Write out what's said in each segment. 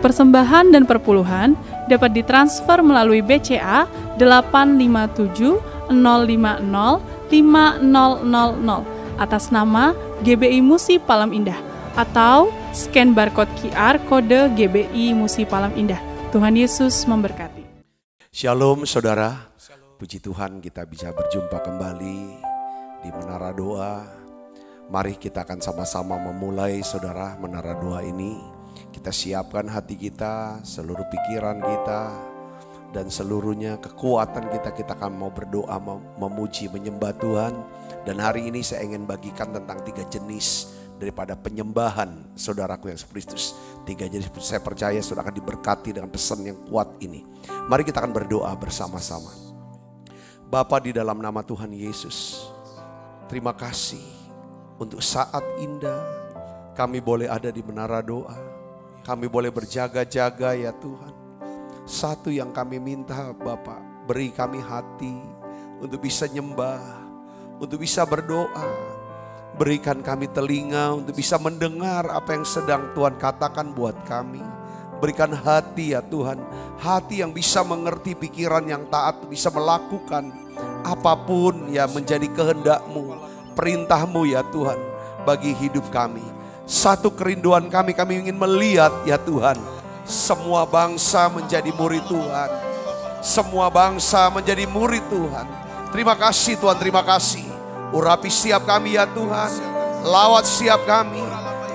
Persembahan dan perpuluhan dapat ditransfer melalui BCA 857 050 5000 atas nama GBI Musi Palam Indah atau scan barcode QR kode GBI Musi Palam Indah. Tuhan Yesus memberkati. Shalom saudara, puji Tuhan kita bisa berjumpa kembali di Menara Doa. Mari kita akan sama-sama memulai saudara Menara Doa ini. Kita siapkan hati kita, seluruh pikiran kita, dan seluruhnya kekuatan kita akan mau berdoa, memuji, menyembah Tuhan. Dan hari ini saya ingin bagikan tentang 3 jenis daripada penyembahan saudaraku yang Kristus. 3 jenis, saya percaya saudara akan diberkati dengan pesan yang kuat ini. Mari kita akan berdoa bersama-sama. Bapa di dalam nama Tuhan Yesus, terima kasih untuk saat indah kami boleh ada di Menara Doa. Kami boleh berjaga-jaga ya Tuhan. Satu yang kami minta Bapa, beri kami hati untuk bisa nyembah, untuk bisa berdoa. Berikan kami telinga untuk bisa mendengar apa yang sedang Tuhan katakan buat kami. Berikan hati ya Tuhan, hati yang bisa mengerti, pikiran yang taat, bisa melakukan apapun ya menjadi kehendak-Mu, perintah-Mu ya Tuhan bagi hidup kami. Satu kerinduan kami ingin melihat ya Tuhan, semua bangsa menjadi murid Tuhan. Semua bangsa menjadi murid Tuhan. Terima kasih Tuhan, terima kasih. Urapi setiap kami ya Tuhan, lawat setiap kami.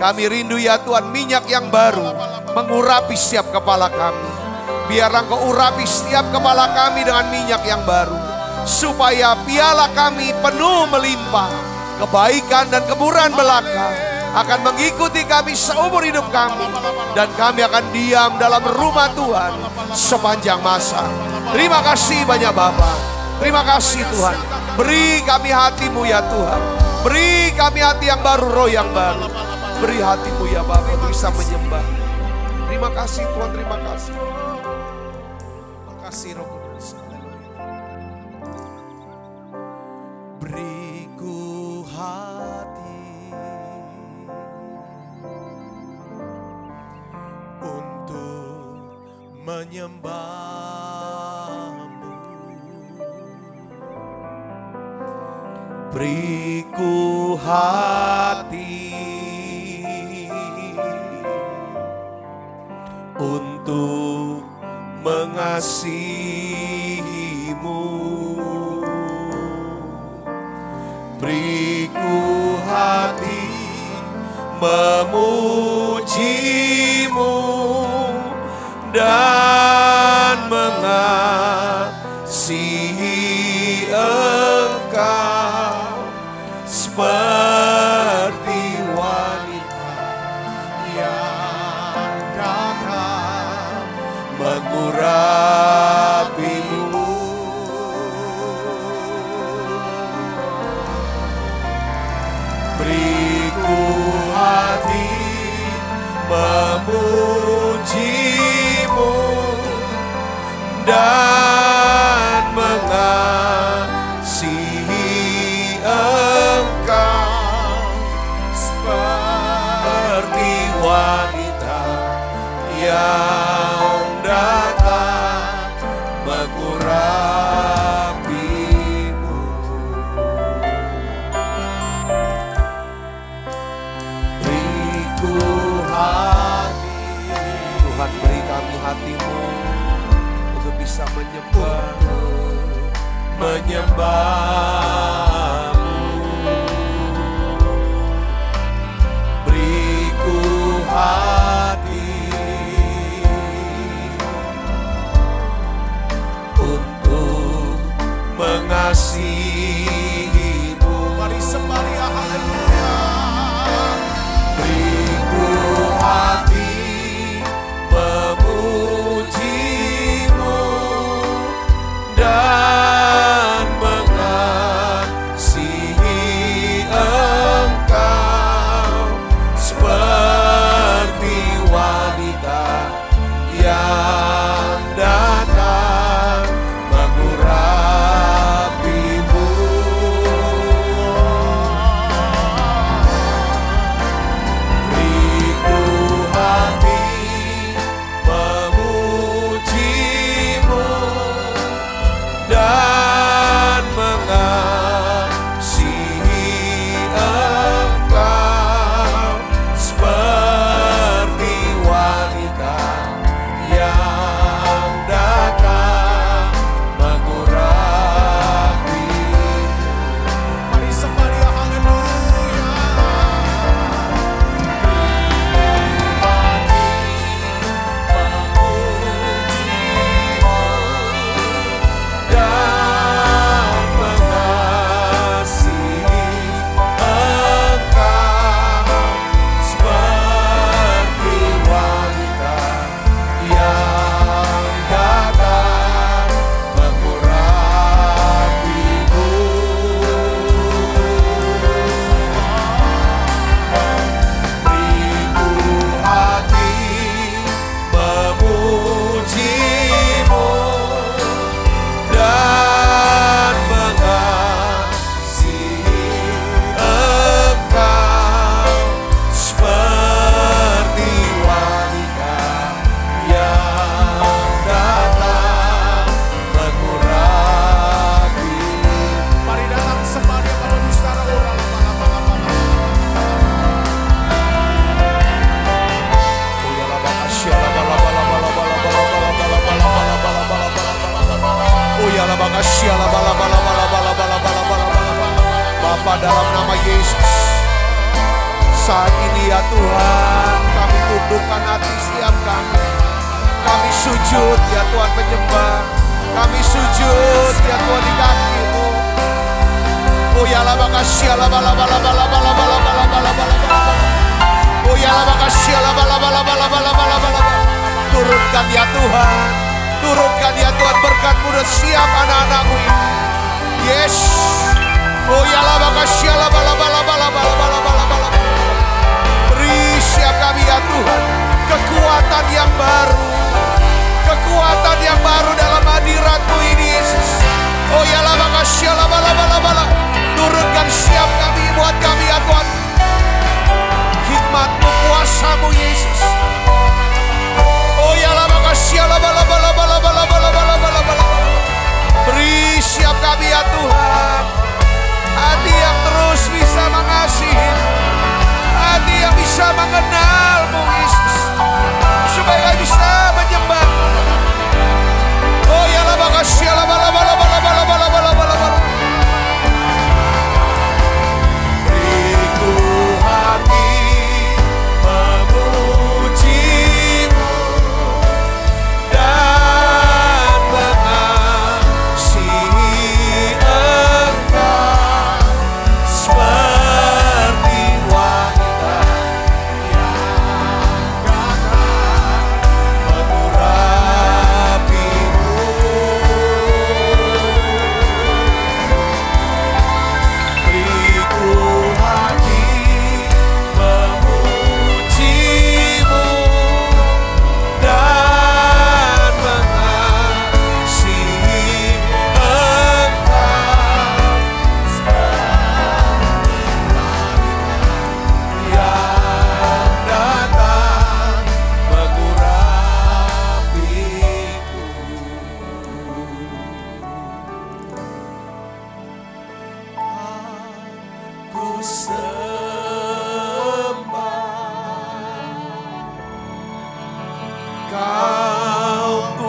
Kami rindu ya Tuhan minyak yang baru mengurapi setiap kepala kami. Biarlah Engkau urapi setiap kepala kami dengan minyak yang baru, supaya piala kami penuh melimpah. Kebaikan dan kemurahan belaka akan mengikuti kami seumur hidup kami. Dan kami akan diam dalam rumah Tuhan sepanjang masa. Terima kasih banyak Bapa. Terima kasih Tuhan. Beri kami hati-Mu ya Tuhan. Beri kami hati yang baru, roh yang baru. Beri hati-Mu ya Bapa untuk bisa menyembah. Terima kasih Tuhan, terima kasih. Terima kasih Roh Kudus. Beriku hati untuk menyembah. Beriku hati untuk mengasihi-Mu. Beriku hati memuji-Mu dan mengasihi Engkau. Seperti wanita yang datang mengurapi-Mu. Beriku hati memuji-Mu dan mengasihi Engkau. Seperti wanita yang datang mengurapi-Mu. Beriku hati, Tuhan beri kami hati-Mu untuk bisa menyembah. Beriku hati untuk mengasihi-Mu. Mari sembah ya, haleluya. Beriku hati memuji-Mu dan mengasihi Bapa, dalam nama Yesus, saat ini ya Tuhan, kami tundukkan hati setiap kami. Kami sujud ya Tuhan, menyembah. Kami sujud ya Tuhan di kaki-Mu. Oh ya la makasih la bala bala bala bala bala bala bala bala. Oh ya la makasih la bala bala bala bala bala bala. Turunkan ya Tuhan, turunkan ya Tuhan berkat-Mu dan siap anak-anak-Mu ini. Yes. Oh ya la makasih la bala bala bala bala bala bala bala. Beri siap kami ya Tuhan kekuatan yang baru, kekuatan yang baru dalam hadirat-Mu ini Yesus. Oh ya la makasih la bala bala bala. Turunkan siap kami, buat kami ya Tuhan hikmat-Mu, kuasa-Mu Yesus. Oh ya la makasih la bala bala bala bala bala bala bala bala. Beri siap kami ya Tuhan hati yang terus bisa mengasihi, hati yang bisa mengenal-Mu Yesus, supaya bisa menyembah. Oh ya la makasih la bala bala bala bala bala bala bala bala. Kau ku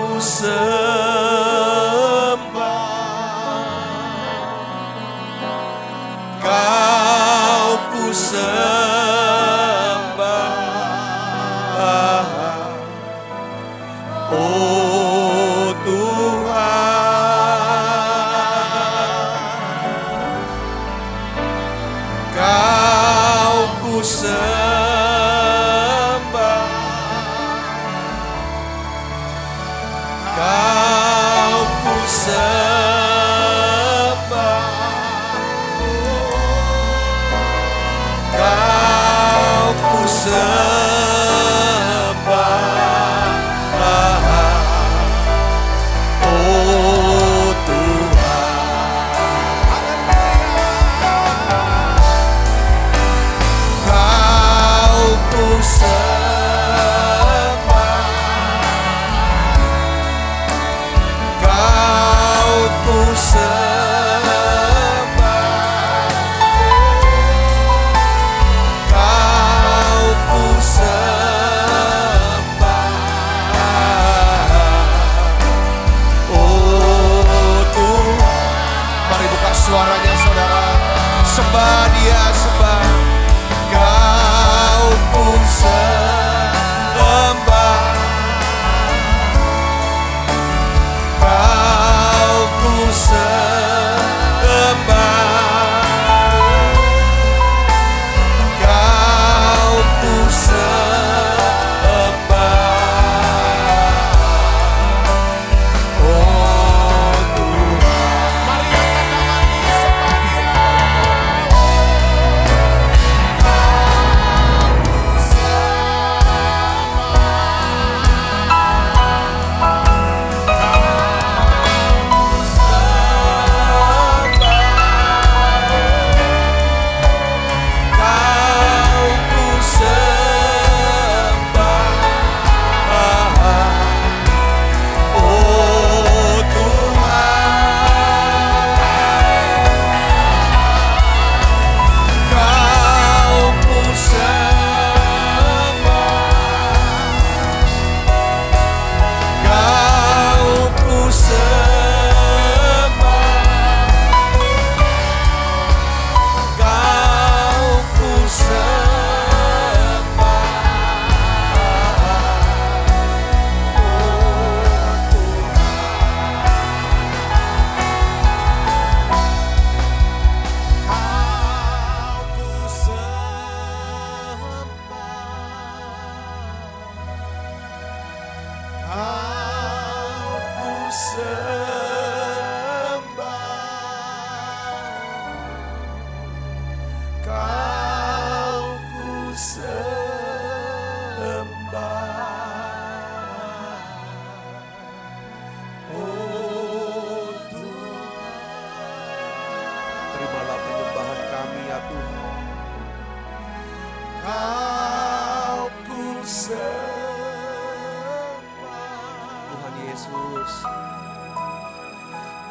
Yesus.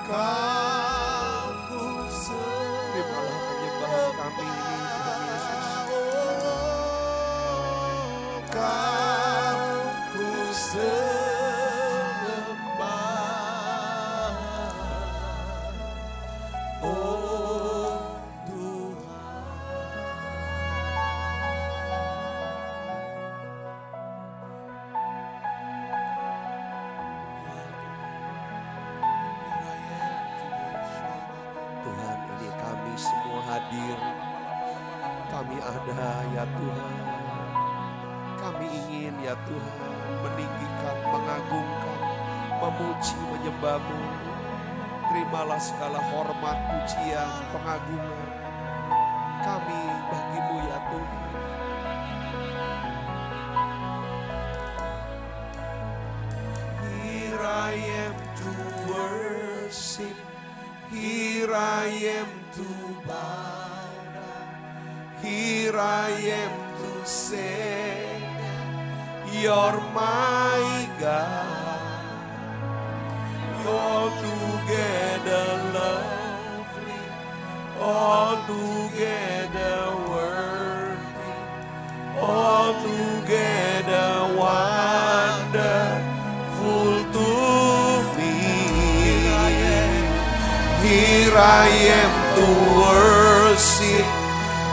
Kau ku Terimalah penyembahan kami ini Tuhan Yesus. Kau ku sembah, oh Tuhan. Tuhan, ini kami semua hadir. Kami ada ya Tuhan. Kami ingin ya Tuhan meninggikan, mengagungkan, memuji, menyembah-Mu. Terimalah segala hormat, pujian, pengagungan kami bagi-Mu ya Tuhan. Here I am to worship, here I am to bow down, here I am to say, You're my God, You're together lovely, all together worthy, all together wonderful to me. Here I am to worship,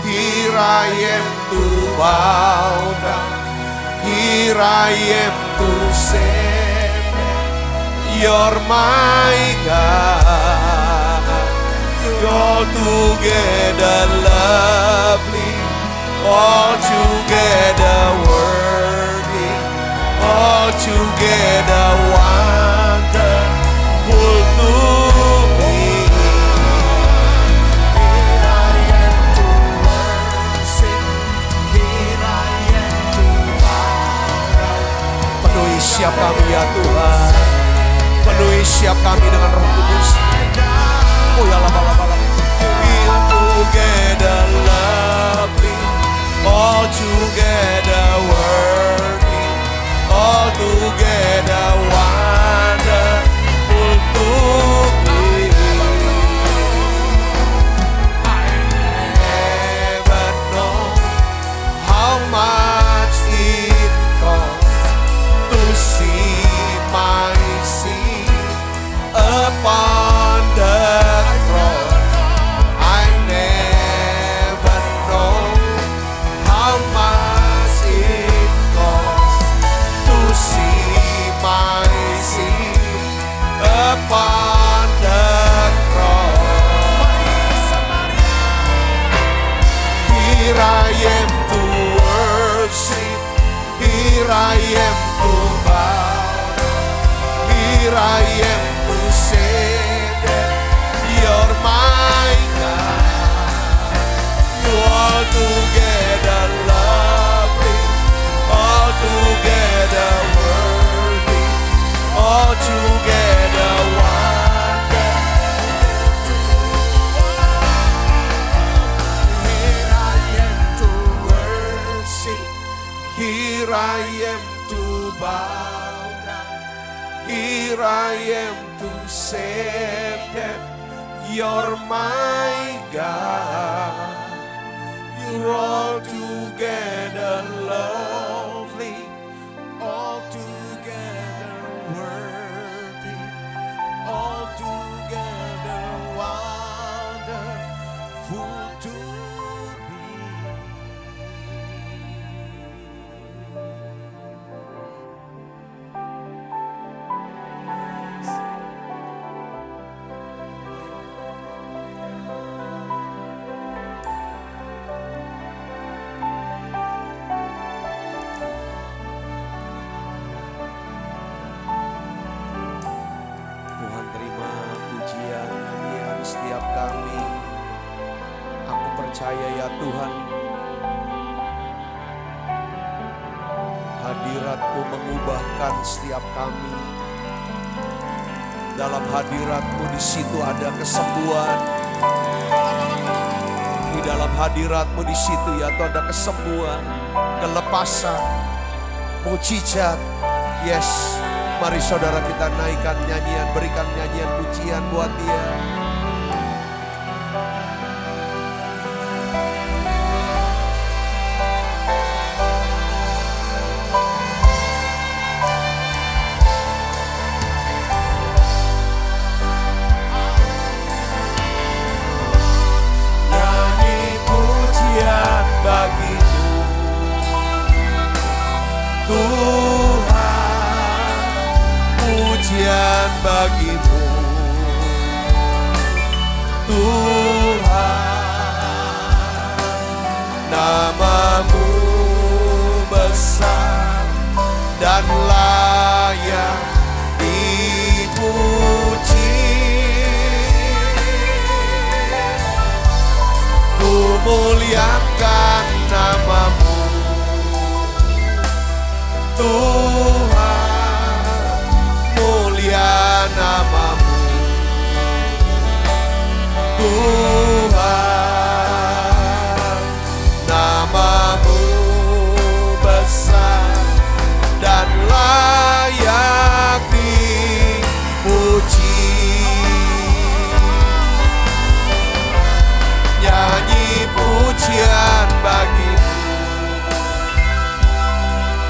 here I am to bow down, here I am to say, You're my God, You're together lovely, all together worthy, all together wonderful to me. Here I am to worship, here I am to bow down. Penuhi siap kami ya Tuhan. Penuhi siap kami dengan Roh Kudus. Oh ya lama-lama. All together lovely, all together worthy, all together wonderful to me. I never know how much it costs to see my sin upon the cross. I never know how much it costs to see my sin upon the cross. Here I am to worship, here I am to bow down, here I am to say that You're my God, You are together lovely, all together worthy, all together wonderful. Here I am to worship, here I am to bow down, here I am to say that You're my God, You're all together lovely, all together worthy, all together wonderful to me. Tuhan, terima pujian, nyanyian setiap kami. Aku percaya ya Tuhan, hadirat-Mu mengubahkan setiap kami. Dalam hadirat-Mu di situ ada kesembuhan. Di dalam hadirat-Mu di situ ya Tuhan ada kesembuhan, kelepasan, mujizat, yes, Mari saudara kita naikkan nyanyian, berikan nyanyian pujian buat Dia. Nyanyi pujian bagimu, Tuhan, pujian bagimu, Tuhan, namamu besar dan layak dipuji. Ku muliakan namamu, Tuhan, mulia namamu, Tuhan, namamu besar dan layak dipuji. Nyanyi pujian bagimu,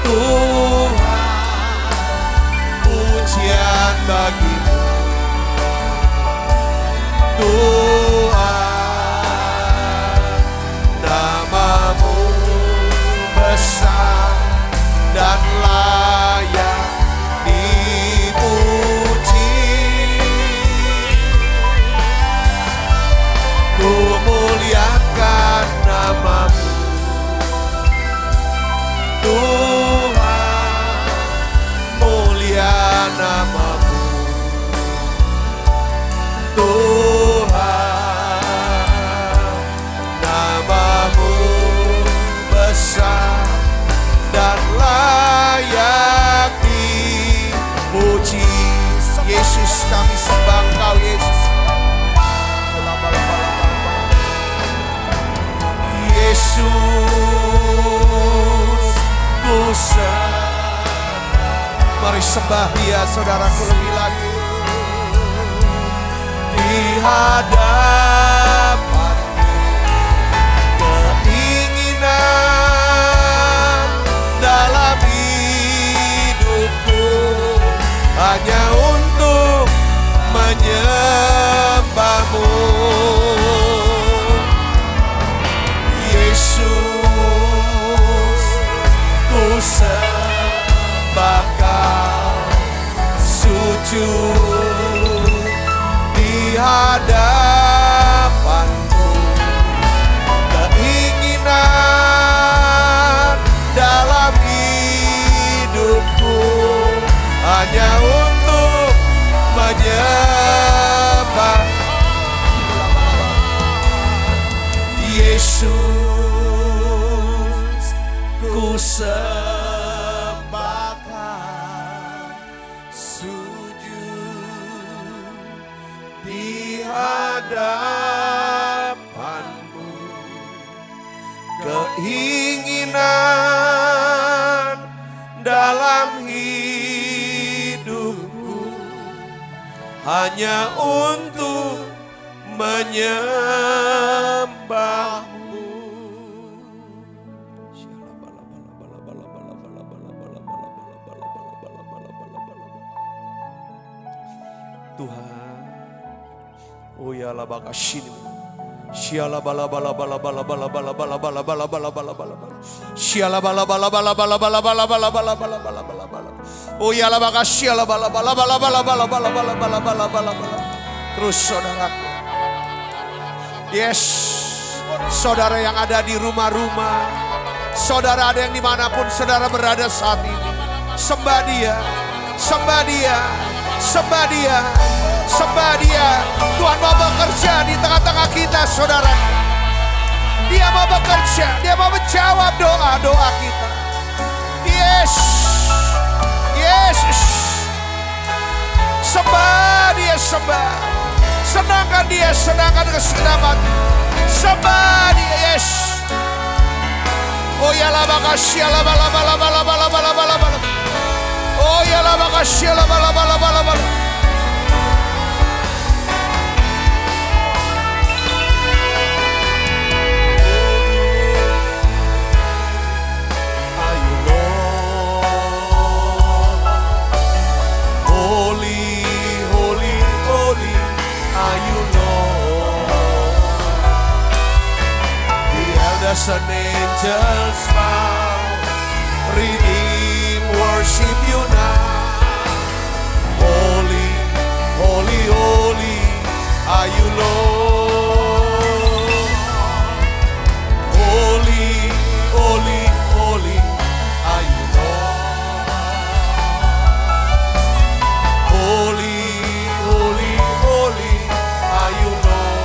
Tuhan, pujian bagimu, Tuhan, namamu besar dan layak dipuji. Ku muliakan namamu, Tuhan, mulia namamu, Tuhan, namamu besar dan layak dipuji. Yesus, kami sembah Engkau, Yesus. Yesus, ku sembah. Mari sembah Dia, saudaraku, lebih lagi. Di hadapan keinginan dalam hidupku hanya untuk menyembahmu. Yesus, ku sembah Kau, sujud di hadapanmu. Keinginan dalam hidupku hanya untuk menyembah Yesus, ku sembah Kau, sujud di hadapanmu. Keinginan dalam hidupku hanya untuk menyembahmu. Tuhan, oh ya la bakashini, shiala bala bala bala bala bala bala bala bala bala bala bala bala bala, shiala bala bala bala bala bala bala bala bala bala bala bala bala, oh ya la bakashiala bala bala bala bala bala bala bala bala bala bala bala. Terus saudaraku, yes, saudara yang ada di rumah-rumah, saudara ada yang dimanapun saudara berada saat ini, sembah Dia, sembah Dia, sembah Dia, sembah Dia. Tuhan mau bekerja di tengah-tengah kita, saudara. Dia mau bekerja, Dia mau menjawab doa-doa kita. Yes, Yesus, sembah Dia, sembah. Senangkan Dia, senangkan kesedapan. Sembah Dia, yes. Oh ya la bakasya la bala bala bala bala bala bala bala. Oh ya la makasih la bala bala bala bala. An angels bow, redeem, worship you now. Holy, holy, holy are you, Lord. Holy, holy, holy are you, Lord. Holy, holy, holy are you, Lord.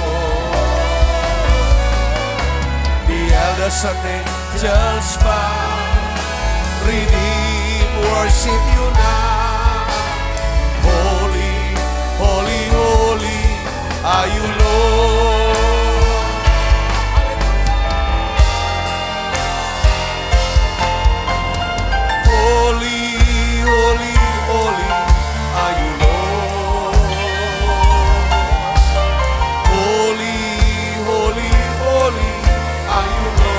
Elders and angels bow, redeem, worship you now. Holy, holy, holy are you, Lord. Holy, holy, holy are you, Lord. Holy, holy, holy are you, Lord.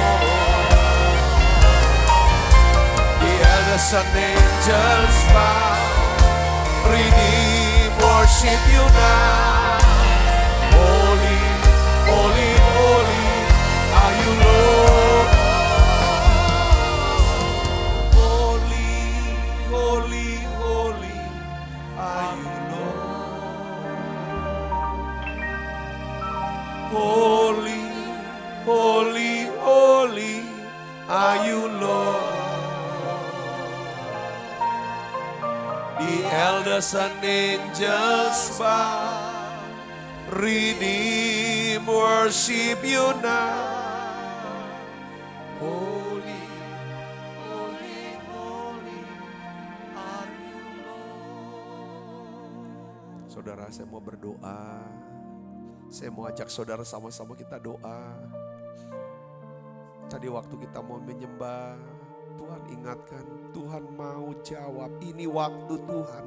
The elders and angels bow, redeem, worship you now. Holy, holy, holy are you, Lord. Holy, holy, holy are you, Lord. Holy, holy, holy are you, Lord. The elders and angels bow, redeem, worship you now. Holy, holy, holy are you, Lord. Saudara, saya mau berdoa. Saya mau ajak saudara sama-sama kita doa. Tadi waktu kita mau menyembah, Tuhan ingatkan, Tuhan mau jawab. Ini waktu Tuhan,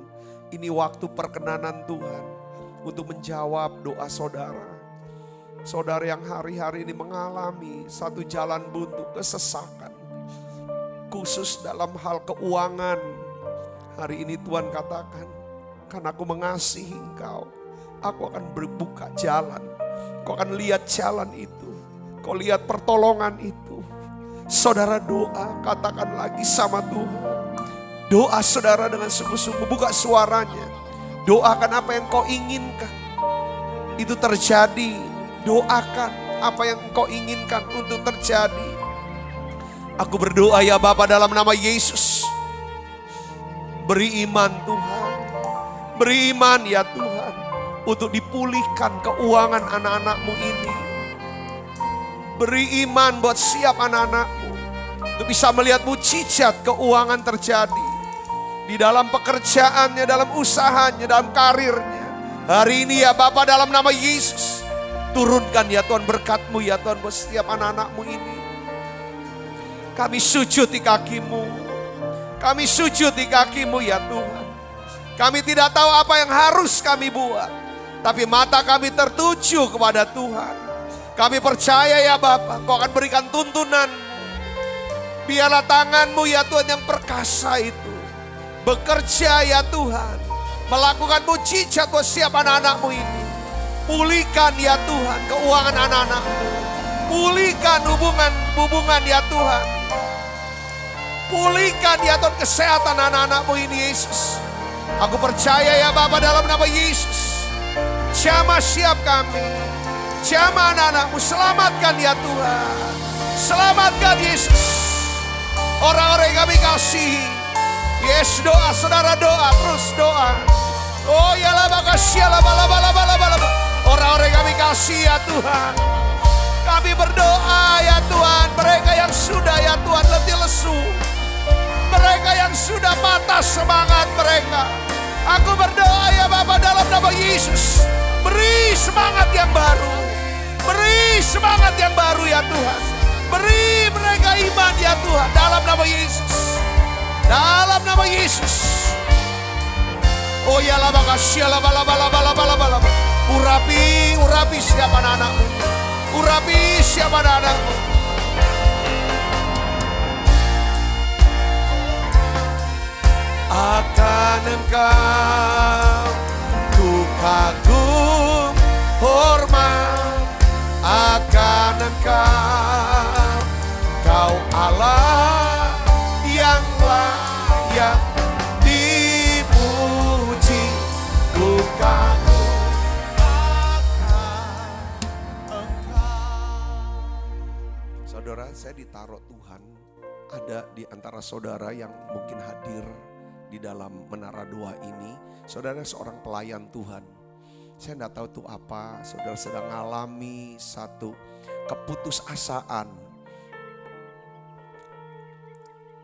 ini waktu perkenanan Tuhan untuk menjawab doa saudara. Saudara yang hari-hari ini mengalami satu jalan buntu, kesesakan. Khusus dalam hal keuangan. Hari ini Tuhan katakan, karena aku mengasihi engkau, aku akan berbuka jalan. Kau akan lihat jalan itu. Kau lihat pertolongan itu. Saudara doa, katakan lagi sama Tuhan. Doa saudara dengan sungguh-sungguh, buka suaranya. Doakan apa yang kau inginkan. Itu terjadi. Doakan apa yang kau inginkan untuk terjadi. Aku berdoa ya Bapa dalam nama Yesus. Beri iman Tuhan. Beri iman ya Tuhan. Untuk dipulihkan keuangan anak-anakmu ini. Beri iman buat siap anak-anakmu. Untuk bisa melihat mujizat keuangan terjadi. Di dalam pekerjaannya, dalam usahanya, dalam karirnya. Hari ini ya Bapa dalam nama Yesus. Turunkan ya Tuhan berkat-Mu ya Tuhan buat setiap anak-anakmu ini. Kami sujud di kaki-Mu. Kami sujud di kaki-Mu ya Tuhan. Kami tidak tahu apa yang harus kami buat. Tapi mata kami tertuju kepada Tuhan. Kami percaya ya Bapa, Kau akan berikan tuntunan. Biarlah tangan-Mu ya Tuhan yang perkasa itu bekerja ya Tuhan. Melakukan mujizat buat setiap anak-anak-Mu ini. Pulihkan ya Tuhan keuangan anak-anak-Mu. Pulihkan hubungan ya Tuhan. Pulihkan ya Tuhan kesehatan anak-anak-Mu ini Yesus. Aku percaya ya Bapa dalam nama Yesus. Jamah siap kami. Jamah anak-anak-Mu, selamatkan ya Tuhan. Selamatkan Yesus. Orang-orang yang kami kasihi. Yes, doa, saudara doa, terus doa. Oh ya lah makasih lah bala. Orang-orang yang kami kasih ya Tuhan. Kami berdoa ya Tuhan. Mereka yang sudah ya Tuhan letih lesu. Mereka yang sudah patah semangat mereka. Aku berdoa ya Bapa dalam nama Yesus. Beri semangat yang baru. Beri semangat yang baru ya Tuhan. Beri mereka iman ya Tuhan dalam nama Yesus. Dalam nama Yesus. Oh ya la baka siala bala bala bala bala bala. Urapi siapa anakmu. Urapi siapa anakmu. Akan Engkau ku kagum hormat, akan Engkau, Kau Allah yang layak dipuji, ku kagum akan Engkau. Saudara, saya ditaruh Tuhan ada di antara saudara yang mungkin hadir di dalam menara doa ini. Saudara seorang pelayan Tuhan. Saya tidak tahu itu apa. Saudara sedang mengalami satu keputusasaan.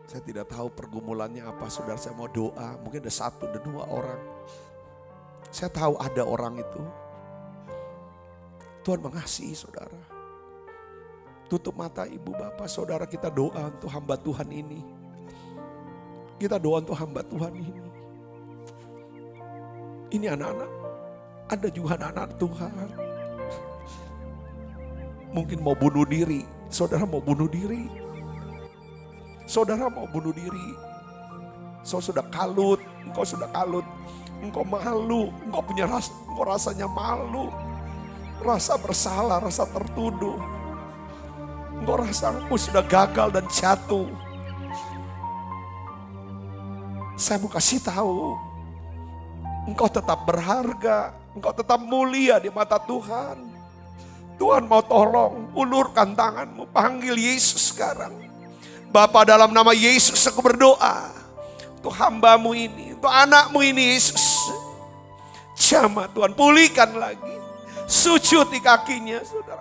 Saya tidak tahu pergumulannya apa. Saudara, saya mau doa. Mungkin ada satu, ada dua orang. Saya tahu ada orang itu. Tuhan mengasihi saudara. Tutup mata ibu bapak. Saudara, kita doa untuk hamba Tuhan ini. Kita doa untuk hamba Tuhan ini. Ini anak-anak. Ada juga anak-anak Tuhan. Mungkin mau bunuh diri. Saudara mau bunuh diri. Saudara mau bunuh diri. Saudara sudah kalut. Engkau sudah kalut. Engkau malu. Engkau punya engkau rasanya malu. Rasa bersalah, rasa tertuduh. Engkau rasa engkau sudah gagal dan jatuh. Saya mau kasih tahu, engkau tetap berharga, engkau tetap mulia di mata Tuhan. Tuhan mau tolong, ulurkan tanganmu, panggil Yesus sekarang. Bapa, dalam nama Yesus aku berdoa untuk hambamu ini, untuk anakmu ini Yesus. Jamah Tuhan, pulihkan lagi. Sujud di kakinya saudara,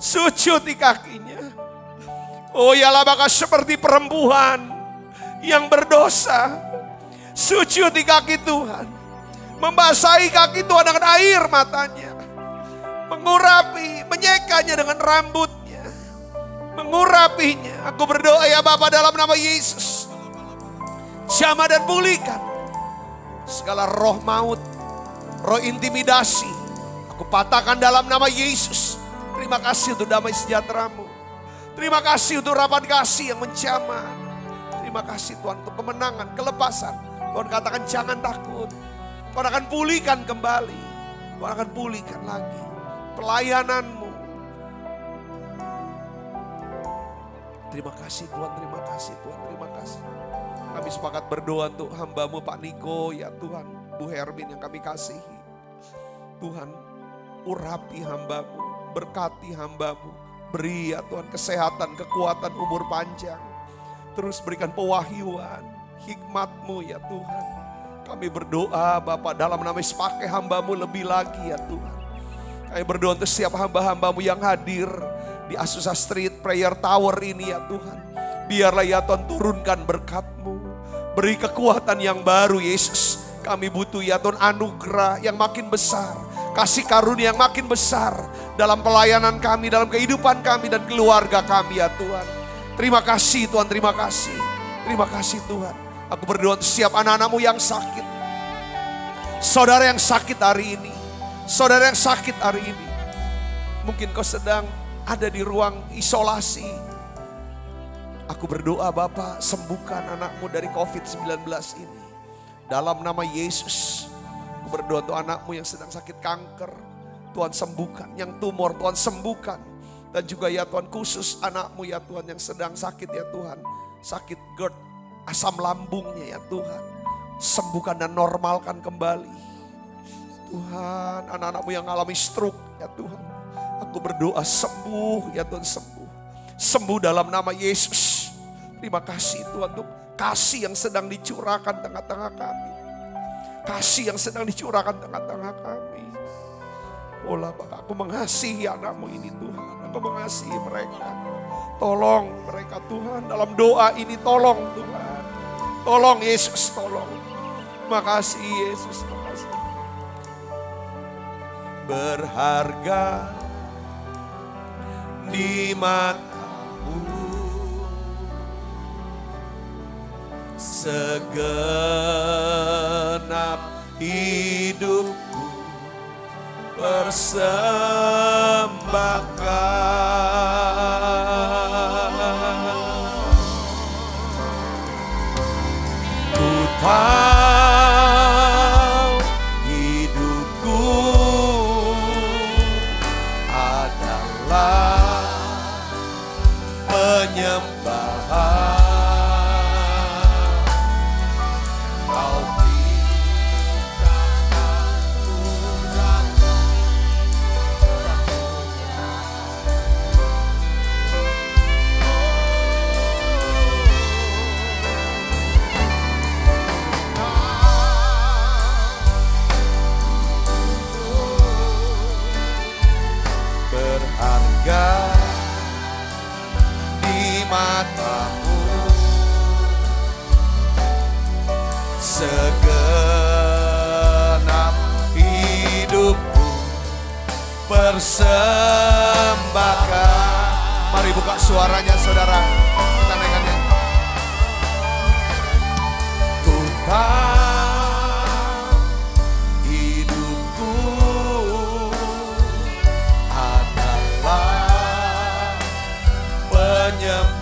sujud di kakinya. Oh yalah bakal seperti perempuan yang berdosa. Sujud di kaki Tuhan. Membasahi kaki Tuhan dengan air matanya. Mengurapi, menyekanya dengan rambutnya. Mengurapinya. Aku berdoa ya Bapa dalam nama Yesus. Jamah dan pulihkan segala roh maut, roh intimidasi. Aku patahkan dalam nama Yesus. Terima kasih untuk damai sejahtera-Mu. Terima kasih untuk harapan kasih yang menjamah. Terima kasih Tuhan untuk kemenangan, kelepasan. Tuhan katakan jangan takut. Tuhan akan pulihkan kembali. Tuhan akan pulihkan lagi pelayananmu. Terima kasih Tuhan, terima kasih Tuhan, terima kasih. Kami sepakat berdoa untuk hamba-Mu Pak Niko, ya Tuhan, Bu Hermin yang kami kasihi. Tuhan, urapi hamba-Mu, berkati hamba-Mu. Beri ya Tuhan kesehatan, kekuatan, umur panjang. Terus berikan pewahyuan, hikmat-Mu ya Tuhan. Kami berdoa Bapak dalam nama Yesus, pakai hamba-Mu lebih lagi ya Tuhan. Kami berdoa untuk setiap hamba-hamba-Mu yang hadir di Azusa Street Prayer Tower ini ya Tuhan. Biarlah ya Tuhan turunkan berkat-Mu. Beri kekuatan yang baru Yesus. Kami butuh ya Tuhan anugerah yang makin besar. Kasih karunia yang makin besar dalam pelayanan kami, dalam kehidupan kami dan keluarga kami ya Tuhan. Terima kasih Tuhan, terima kasih. Terima kasih Tuhan. Aku berdoa untuk setiap anak-anak-Mu yang sakit. Saudara yang sakit hari ini. Saudara yang sakit hari ini. Mungkin kau sedang ada di ruang isolasi. Aku berdoa Bapa, sembuhkan anak-Mu dari COVID-19 ini. Dalam nama Yesus. Aku berdoa untuk anak-Mu yang sedang sakit kanker. Tuhan sembuhkan. Yang tumor Tuhan sembuhkan. Dan juga ya Tuhan khusus anak-Mu ya Tuhan yang sedang sakit ya Tuhan. Sakit GERD, asam lambungnya ya Tuhan. Sembuhkan dan normalkan kembali. Tuhan, anak-anak-Mu yang alami stroke ya Tuhan. Aku berdoa sembuh ya Tuhan, sembuh. Sembuh dalam nama Yesus. Terima kasih Tuhan untuk kasih yang sedang dicurahkan tengah-tengah kami. Kasih yang sedang dicurahkan tengah-tengah kami. Olah Bapak, aku mengasihi anak-Mu ini Tuhan. Aku mengasihi mereka. Tolong mereka Tuhan. Dalam doa ini tolong Tuhan. Tolong Yesus, tolong. Makasih Yesus, makasih. Berharga di mata-Mu segenap hidupku persembahkan. Ku tahu hidupku adalah penyembahan. Kau berharga di matamu, segenap hidupku persembahkan. Mari buka suaranya saudara, kita naikkannya. Ku tahu hidupku adalah penyembahan.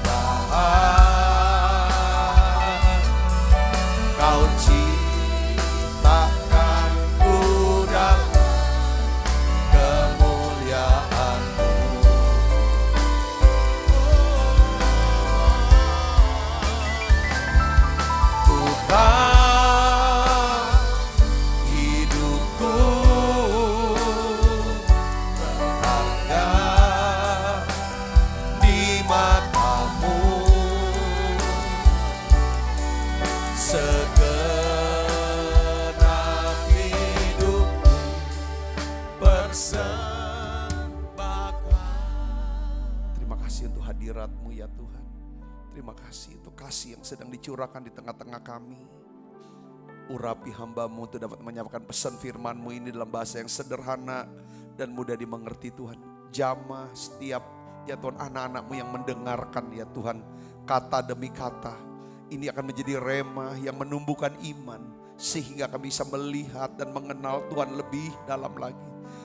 Kau ciptakan ku dalam kemuliaan-Mu. Ku tahu hidupku berharga di matamu, segenap hidupku persembahkan. Terima kasih untuk hadirat-Mu ya Tuhan. Terima kasih untuk kasih yang sedang dicurahkan di tengah-tengah kami. Urapi hamba-Mu untuk dapat menyampaikan pesan firman-Mu ini dalam bahasa yang sederhana dan mudah dimengerti Tuhan. Jamah setiap ya Tuhan anak-anak-Mu yang mendengarkan ya Tuhan, kata demi kata. Ini akan menjadi rema yang menumbuhkan iman sehingga kami bisa melihat dan mengenal Tuhan lebih dalam lagi.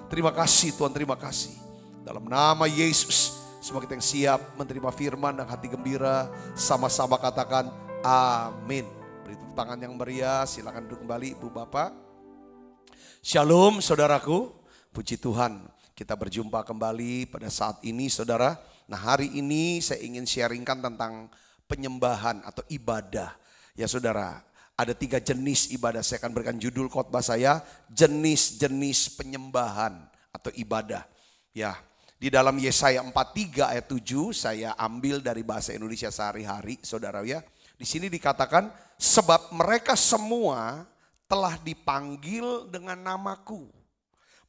Terima kasih Tuhan, terima kasih. Dalam nama Yesus, semua kita yang siap menerima firman dan hati gembira, sama-sama katakan amin. Beri tepuk tangan yang meriah, silakan duduk kembali Ibu Bapak. Shalom saudaraku, puji Tuhan. Kita berjumpa kembali pada saat ini saudara. Nah hari ini saya ingin sharingkan tentang penyembahan atau ibadah. Ya saudara, ada 3 jenis ibadah. Saya akan berikan judul khotbah saya, jenis-jenis penyembahan atau ibadah. Ya, di dalam Yesaya 43 ayat 7 saya ambil dari bahasa Indonesia sehari-hari saudara ya. Di sini dikatakan, sebab mereka semua telah dipanggil dengan namaku.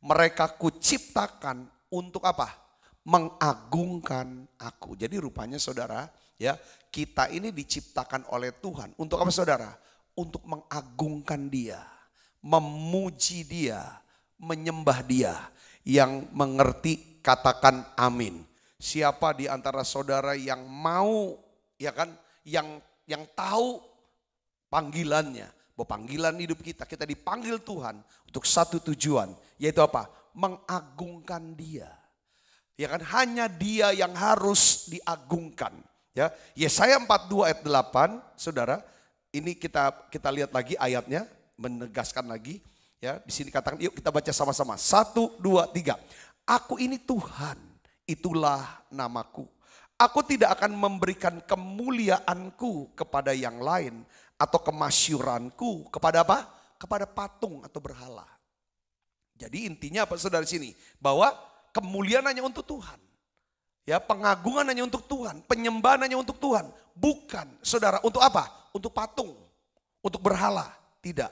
Mereka kuciptakan untuk apa? Mengagungkan aku. Jadi rupanya saudara ya, kita ini diciptakan oleh Tuhan. Untuk apa saudara? Untuk mengagungkan Dia, memuji Dia, menyembah Dia. Yang mengerti katakan amin. Siapa di antara saudara yang mau ya kan, yang tahu panggilannya, bahwa panggilan hidup kita dipanggil Tuhan untuk satu tujuan, yaitu apa? Mengagungkan Dia. Ya kan, hanya Dia yang harus diagungkan. Ya, Yesaya 42 ayat 8, saudara, ini kita lihat lagi ayatnya, menegaskan lagi. Ya, di sini katakan, yuk kita baca sama-sama. 1, 2, 3. Aku ini Tuhan, itulah namaku. Aku tidak akan memberikan kemuliaanku kepada yang lain atau kemasyuranku kepada apa? Kepada patung atau berhala. Jadi intinya apa saudara di sini? Bahwa kemuliaan hanya untuk Tuhan. Ya, pengagungan hanya untuk Tuhan, penyembahan hanya untuk Tuhan. Bukan saudara untuk apa? Untuk patung, untuk berhala. Tidak.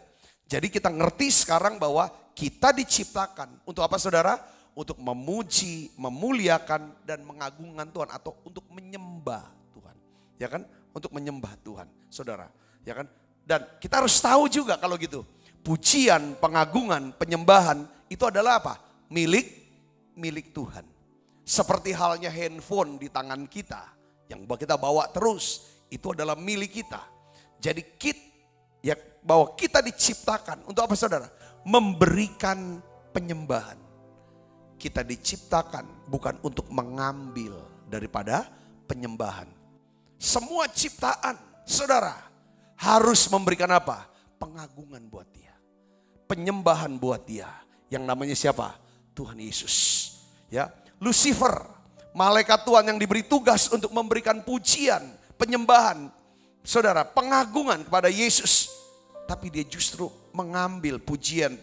Jadi kita ngerti sekarang bahwa kita diciptakan untuk apa saudara? Untuk memuji, memuliakan dan mengagungkan Tuhan atau untuk menyembah Tuhan. Ya kan? Untuk menyembah Tuhan, saudara. Ya kan? Dan kita harus tahu juga kalau gitu. Pujian, pengagungan, penyembahan itu adalah apa? Milik Tuhan. Seperti halnya handphone di tangan kita yang kita bawa terus, itu adalah milik kita. Jadi bahwa kita diciptakan untuk apa saudara? memberikan penyembahan. Kita diciptakan bukan untuk mengambil daripada penyembahan. Semua ciptaan, saudara, harus memberikan apa? Pengagungan buat dia. Penyembahan buat dia. Yang namanya siapa? Tuhan Yesus. Ya, Lucifer, malaikat Tuhan yang diberi tugas untuk memberikan pujian, penyembahan, saudara, pengagungan kepada Yesus. Tapi dia justru mengambil pujian,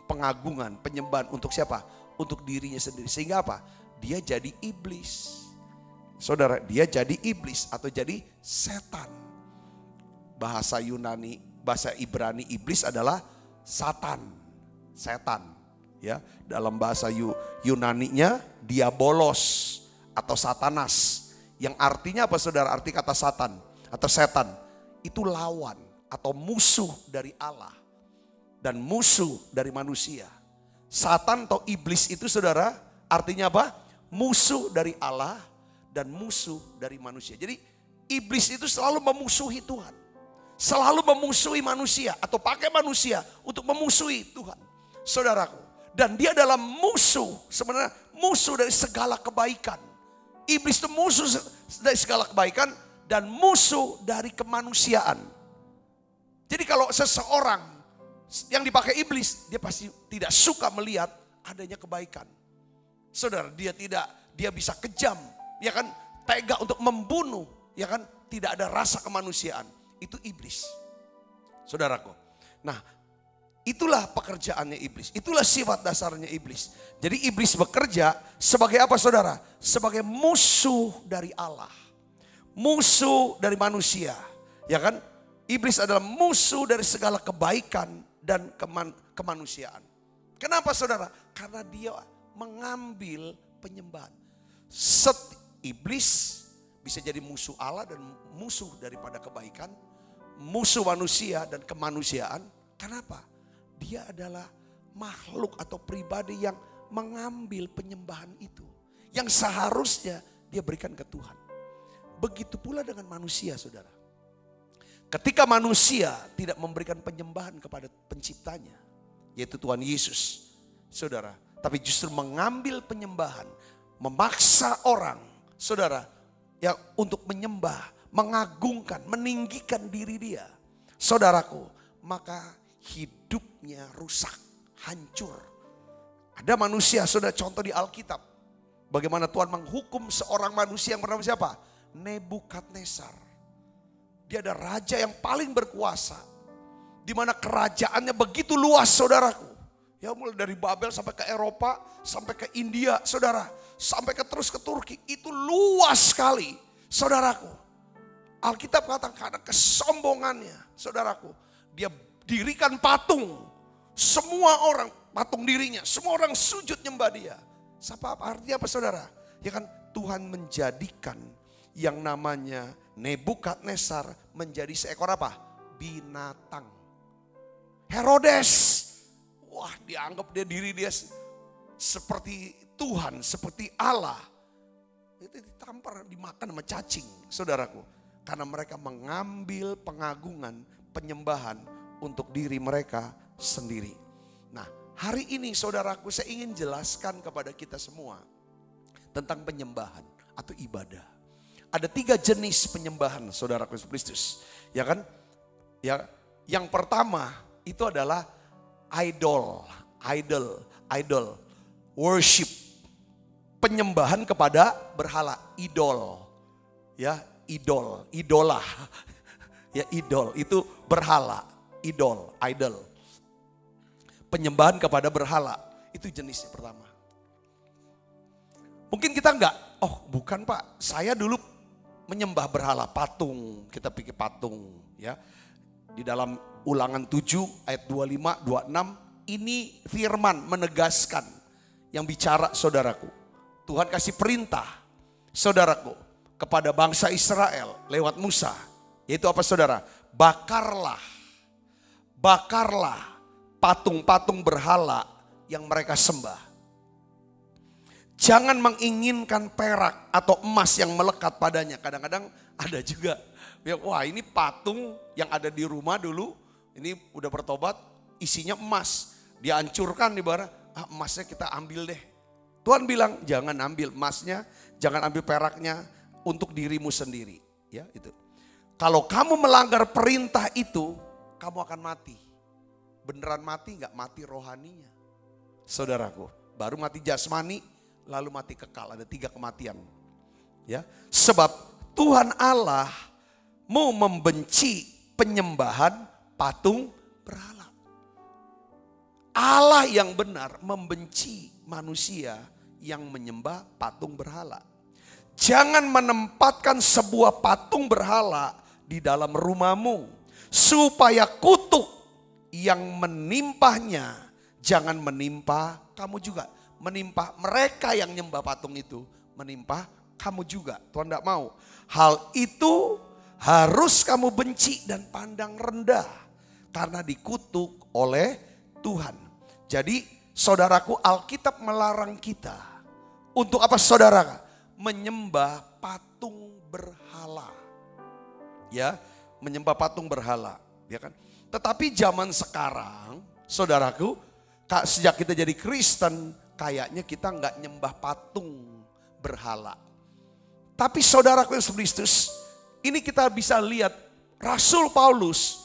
pengagungan, penyembahan untuk siapa? Untuk dirinya sendiri. Sehingga apa? Dia jadi iblis. Saudara, dia jadi iblis atau jadi setan. Bahasa Yunani, bahasa Ibrani iblis adalah Satan. Setan. Ya, dalam bahasa Yunaninya diabolos atau satanas. Yang artinya apa saudara? Arti kata satan atau setan itu lawan atau musuh dari Allah dan musuh dari manusia. Satan atau iblis itu saudara artinya apa? Musuh dari Allah dan musuh dari manusia. Jadi iblis itu selalu memusuhi Tuhan. Selalu memusuhi manusia atau pakai manusia untuk memusuhi Tuhan. Saudaraku. Dan dia adalah musuh, sebenarnya musuh dari segala kebaikan. Iblis itu musuh dari segala kebaikan dan musuh dari kemanusiaan. Jadi kalau seseorang yang dipakai iblis, dia pasti tidak suka melihat adanya kebaikan. Saudara, dia bisa kejam, ya kan, tega untuk membunuh, ya kan, tidak ada rasa kemanusiaan. Itu iblis. Saudaraku. Nah, itulah pekerjaannya iblis. Itulah sifat dasarnya iblis. Jadi iblis bekerja sebagai apa saudara? Sebagai musuh dari Allah. Musuh dari manusia. Ya kan? Iblis adalah musuh dari segala kebaikan dan kemanusiaan. Kenapa saudara? Karena dia mengambil penyembahan. Iblis bisa jadi musuh Allah dan musuh daripada kebaikan. Musuh manusia dan kemanusiaan. Kenapa? Dia adalah makhluk atau pribadi yang mengambil penyembahan itu. Yang seharusnya dia berikan ke Tuhan. Begitu pula dengan manusia saudara. Ketika manusia tidak memberikan penyembahan kepada penciptanya. Yaitu Tuhan Yesus. Saudara. Tapi justru mengambil penyembahan. Memaksa orang. Saudara. Ya, untuk menyembah. Mengagungkan. Meninggikan diri dia. Saudaraku. Maka hidupnya rusak, hancur. Ada manusia, saudara, contoh di Alkitab. Bagaimana Tuhan menghukum seorang manusia yang bernama siapa? Nebukadnezar. Dia ada raja yang paling berkuasa. Di mana kerajaannya begitu luas, saudaraku. Ya, mulai dari Babel sampai ke Eropa, sampai ke India, saudara. Sampai terus ke Turki. Itu luas sekali, saudaraku. Alkitab katakan karena kesombongannya, saudaraku. Dia dirikan patung. Semua orang patung dirinya. Semua orang sujud nyembah dia. Artinya apa saudara? Ya kan Tuhan menjadikan yang namanya Nebukadnezar menjadi seekor apa? Binatang. Herodes. Wah, dianggap diri dia seperti Tuhan, seperti Allah. Itu ditampar, dimakan sama cacing, saudaraku. Karena mereka mengambil pengagungan, penyembahan untuk diri mereka sendiri. Nah, hari ini saudaraku saya ingin jelaskan kepada kita semua tentang penyembahan atau ibadah. Ada 3 jenis penyembahan saudaraku Yesus Kristus. Ya kan? Ya, yang pertama itu adalah idol, worship. Penyembahan kepada berhala, idol. Ya, idola. Ya, idol itu berhala. Idol. Penyembahan kepada berhala. Itu jenis yang pertama. Mungkin kita enggak, oh bukan Pak, saya dulu menyembah berhala, patung. Kita pikir patung. Ya. Di dalam Ulangan 7 ayat 25, 26. Ini firman menegaskan yang bicara saudaraku. Tuhan kasih perintah saudaraku kepada bangsa Israel lewat Musa. Yaitu apa saudara? Bakarlah patung-patung berhala yang mereka sembah. Jangan menginginkan perak atau emas yang melekat padanya. Kadang-kadang ada juga, wah ini patung yang ada di rumah dulu, ini udah bertobat, isinya emas. Dihancurkan ibarat, emasnya kita ambil deh. Tuhan bilang jangan ambil emasnya, jangan ambil peraknya untuk dirimu sendiri. Ya itu. Kalau kamu melanggar perintah itu, kamu akan mati. Beneran mati nggak? Mati rohaninya. Saudaraku, baru mati jasmani, lalu mati kekal. Ada 3 kematian. Ya, sebab Tuhan Allah mau membenci penyembahan patung berhala. Allah yang benar membenci manusia yang menyembah patung berhala. Jangan menempatkan sebuah patung berhala di dalam rumahmu, supaya kutuk yang menimpahnya jangan menimpa kamu juga. Menimpa mereka yang nyembah patung itu, menimpa kamu juga. Tuhan tidak mau. Hal itu harus kamu benci dan pandang rendah, karena dikutuk oleh Tuhan. Jadi saudaraku, Alkitab melarang kita untuk apa saudara? Menyembah patung berhala. Ya, menyembah patung berhala, ya kan? Tetapi zaman sekarang, saudaraku, sejak kita jadi Kristen, kayaknya kita nggak nyembah patung berhala. Tapi saudaraku yang Kristus, ini kita bisa lihat Rasul Paulus,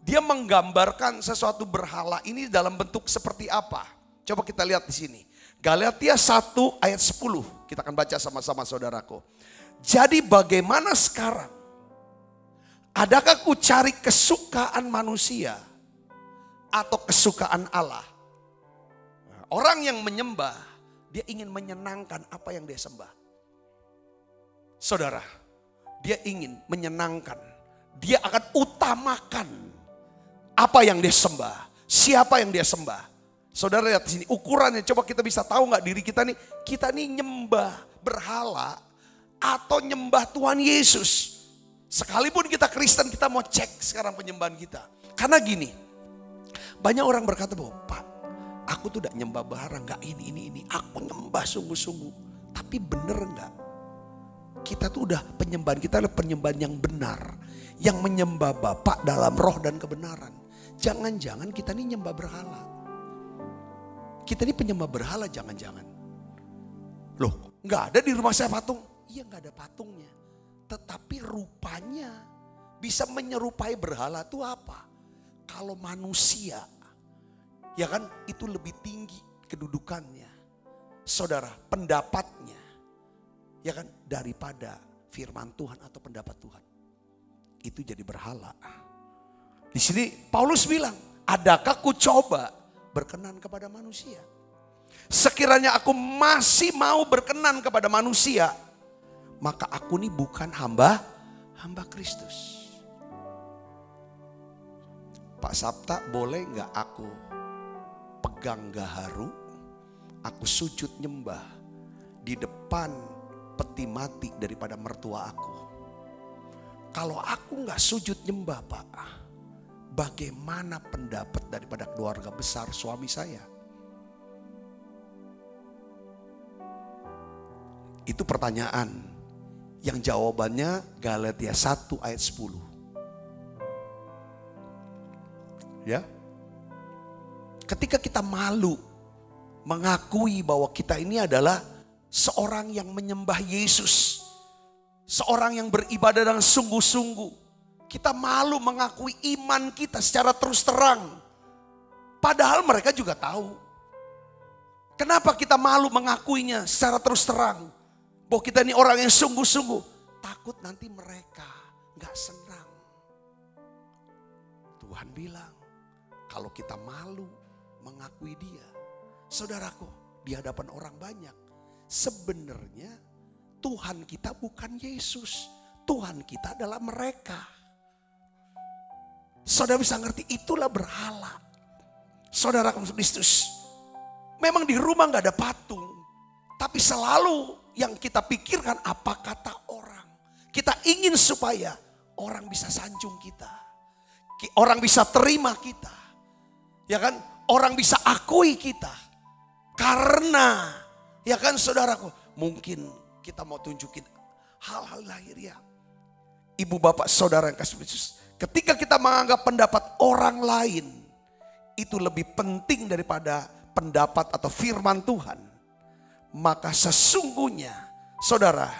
dia menggambarkan sesuatu berhala ini dalam bentuk seperti apa. Coba kita lihat di sini. Galatia 1 ayat 10. Kita akan baca sama-sama saudaraku. Jadi bagaimana sekarang? Adakah ku cari kesukaan manusia atau kesukaan Allah? Orang yang menyembah, dia ingin menyenangkan apa yang dia sembah. Saudara, dia ingin menyenangkan. Dia akan utamakan apa yang dia sembah, siapa yang dia sembah. Saudara lihat di sini ukurannya, coba kita bisa tahu nggak diri kita nih nyembah berhala atau nyembah Tuhan Yesus. Sekalipun kita Kristen, kita mau cek sekarang penyembahan kita. Karena gini, banyak orang berkata bahwa Pak, aku tuh udah nyembah berhala, nggak ini, aku nyembah sungguh-sungguh. Tapi bener nggak? Kita tuh udah penyembahan kita adalah penyembahan yang benar, yang menyembah Bapa dalam roh dan kebenaran. Jangan-jangan kita ini nyembah berhala. Kita ini penyembah berhala jangan-jangan. Loh, nggak ada di rumah saya patung. Iya, nggak ada patungnya. Tetapi rupanya bisa menyerupai berhala itu apa? Kalau manusia, ya kan, itu lebih tinggi kedudukannya. Saudara, pendapatnya, ya kan, daripada firman Tuhan atau pendapat Tuhan. Itu jadi berhala. Di sini Paulus bilang, adakah ku coba berkenan kepada manusia? Sekiranya aku masih mau berkenan kepada manusia, maka aku ini bukan hamba Kristus. Pak Sabta, boleh gak aku pegang gaharu, aku sujud nyembah di depan peti mati daripada mertua aku? Kalau aku gak sujud nyembah Pak, bagaimana pendapat daripada keluarga besar suami saya? Itu pertanyaan yang jawabannya Galatia 1 ayat 10. Ya. Ketika kita malu mengakui bahwa kita ini adalah seorang yang menyembah Yesus, seorang yang beribadah dengan sungguh-sungguh. Kita malu mengakui iman kita secara terus terang. Padahal mereka juga tahu. Kenapa kita malu mengakuinya secara terus terang? Bahwa kita ini orang yang sungguh-sungguh. Takut nanti mereka gak senang. Tuhan bilang, kalau kita malu mengakui dia, saudaraku, di hadapan orang banyak, sebenarnya Tuhan kita bukan Yesus. Tuhan kita adalah mereka. Saudara bisa ngerti, itulah berhala. Saudara Kristus, memang di rumah gak ada patung. Tapi selalu yang kita pikirkan apa kata orang. Kita ingin supaya orang bisa sanjung kita. Orang bisa terima kita. Ya kan? Orang bisa akui kita. Karena, ya kan saudaraku, mungkin kita mau tunjukin hal-hal lahiriah. Ibu bapak saudara yang kasih Yesus. Ketika kita menganggap pendapat orang lain itu lebih penting daripada pendapat atau firman Tuhan, maka sesungguhnya saudara,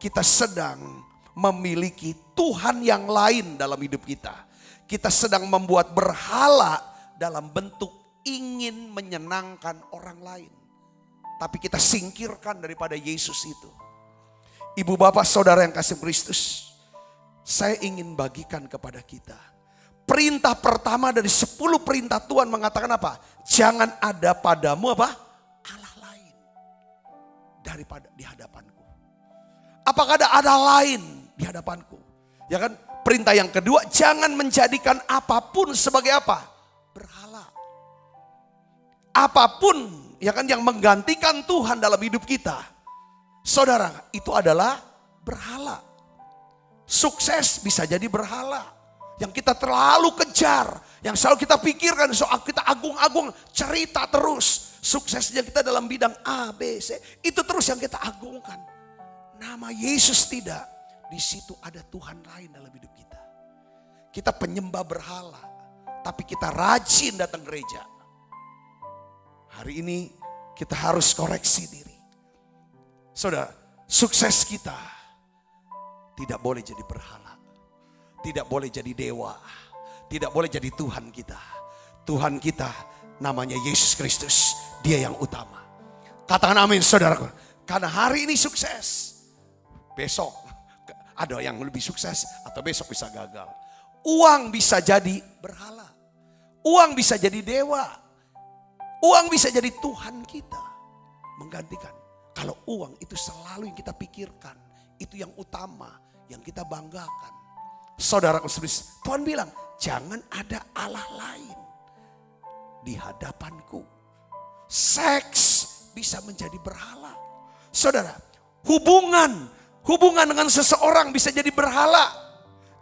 kita sedang memiliki Tuhan yang lain dalam hidup kita. Kita sedang membuat berhala dalam bentuk ingin menyenangkan orang lain. Tapi kita singkirkan daripada Yesus itu. Ibu bapak saudara yang kasih Kristus, saya ingin bagikan kepada kita. Perintah pertama dari 10 perintah Tuhan mengatakan apa? Jangan ada padamu apa? Allah lain daripada di hadapanku. Apakah ada Allah lain di hadapanku? Ya kan? Perintah yang kedua, jangan menjadikan apapun sebagai apa? Berhala. Apapun ya kan yang menggantikan Tuhan dalam hidup kita. Saudara, itu adalah berhala. Sukses bisa jadi berhala. Yang kita terlalu kejar, yang selalu kita pikirkan, soal kita agung-agung, cerita terus. Suksesnya kita dalam bidang A, B, C, itu terus yang kita agungkan. Nama Yesus tidak. Di situ ada Tuhan lain dalam hidup kita. Kita penyembah berhala, tapi kita rajin datang gereja. Hari ini kita harus koreksi diri. Saudara, sukses kita tidak boleh jadi berhala. Tidak boleh jadi dewa. Tidak boleh jadi Tuhan kita. Tuhan kita namanya Yesus Kristus. Dia yang utama. Katakan amin saudaraku. Karena hari ini sukses. Besok ada yang lebih sukses. Atau besok bisa gagal. Uang bisa jadi berhala. Uang bisa jadi dewa. Uang bisa jadi Tuhan kita. Menggantikan. Kalau uang itu selalu yang kita pikirkan. Itu yang utama. Yang kita banggakan. Saudaraku sekalian, Tuhan bilang, jangan ada Allah lain di hadapanku. Seks bisa menjadi berhala. Saudara, hubungan dengan seseorang bisa jadi berhala.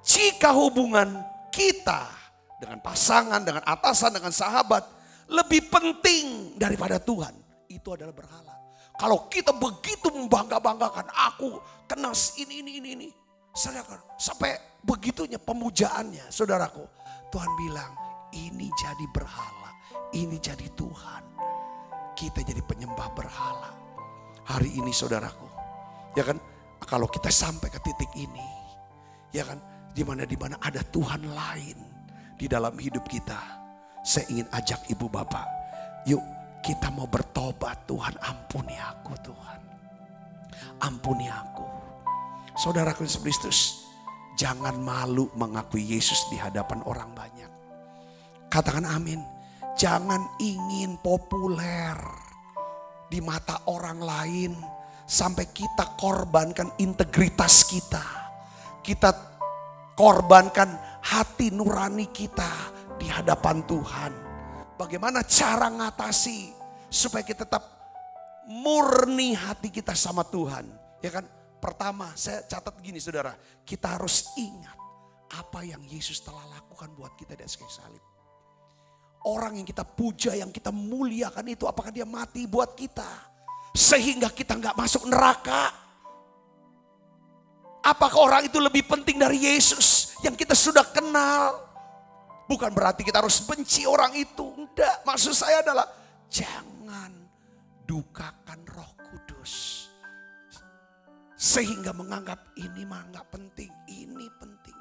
Jika hubungan kita dengan pasangan, dengan atasan, dengan sahabat lebih penting daripada Tuhan, itu adalah berhala. Kalau kita begitu membangga-banggakan, aku kenal ini. Saudara, sampai begitunya pemujaannya, saudaraku. Tuhan bilang, ini jadi berhala, ini jadi Tuhan. Kita jadi penyembah berhala. Hari ini saudaraku, ya kan, kalau kita sampai ke titik ini, ya kan, di mana ada Tuhan lain di dalam hidup kita. Saya ingin ajak ibu bapak, yuk kita mau bertobat. Tuhan, ampuni aku Tuhan. Ampuni aku. Saudaraku Yesus Kristus, jangan malu mengakui Yesus di hadapan orang banyak. Katakan amin. Jangan ingin populer di mata orang lain sampai kita korbankan integritas kita. Kita korbankan hati nurani kita di hadapan Tuhan. Bagaimana cara ngatasi supaya kita tetap murni hati kita sama Tuhan, ya kan? Pertama, saya catat gini saudara, kita harus ingat apa yang Yesus telah lakukan buat kita di atas kayu salib. Orang yang kita puja, yang kita muliakan itu, apakah dia mati buat kita sehingga kita nggak masuk neraka? Apakah orang itu lebih penting dari Yesus yang kita sudah kenal? Bukan berarti kita harus benci orang itu, enggak. Maksud saya adalah jangan dukakan Roh Kudus sehingga menganggap ini mah nggak penting, ini penting.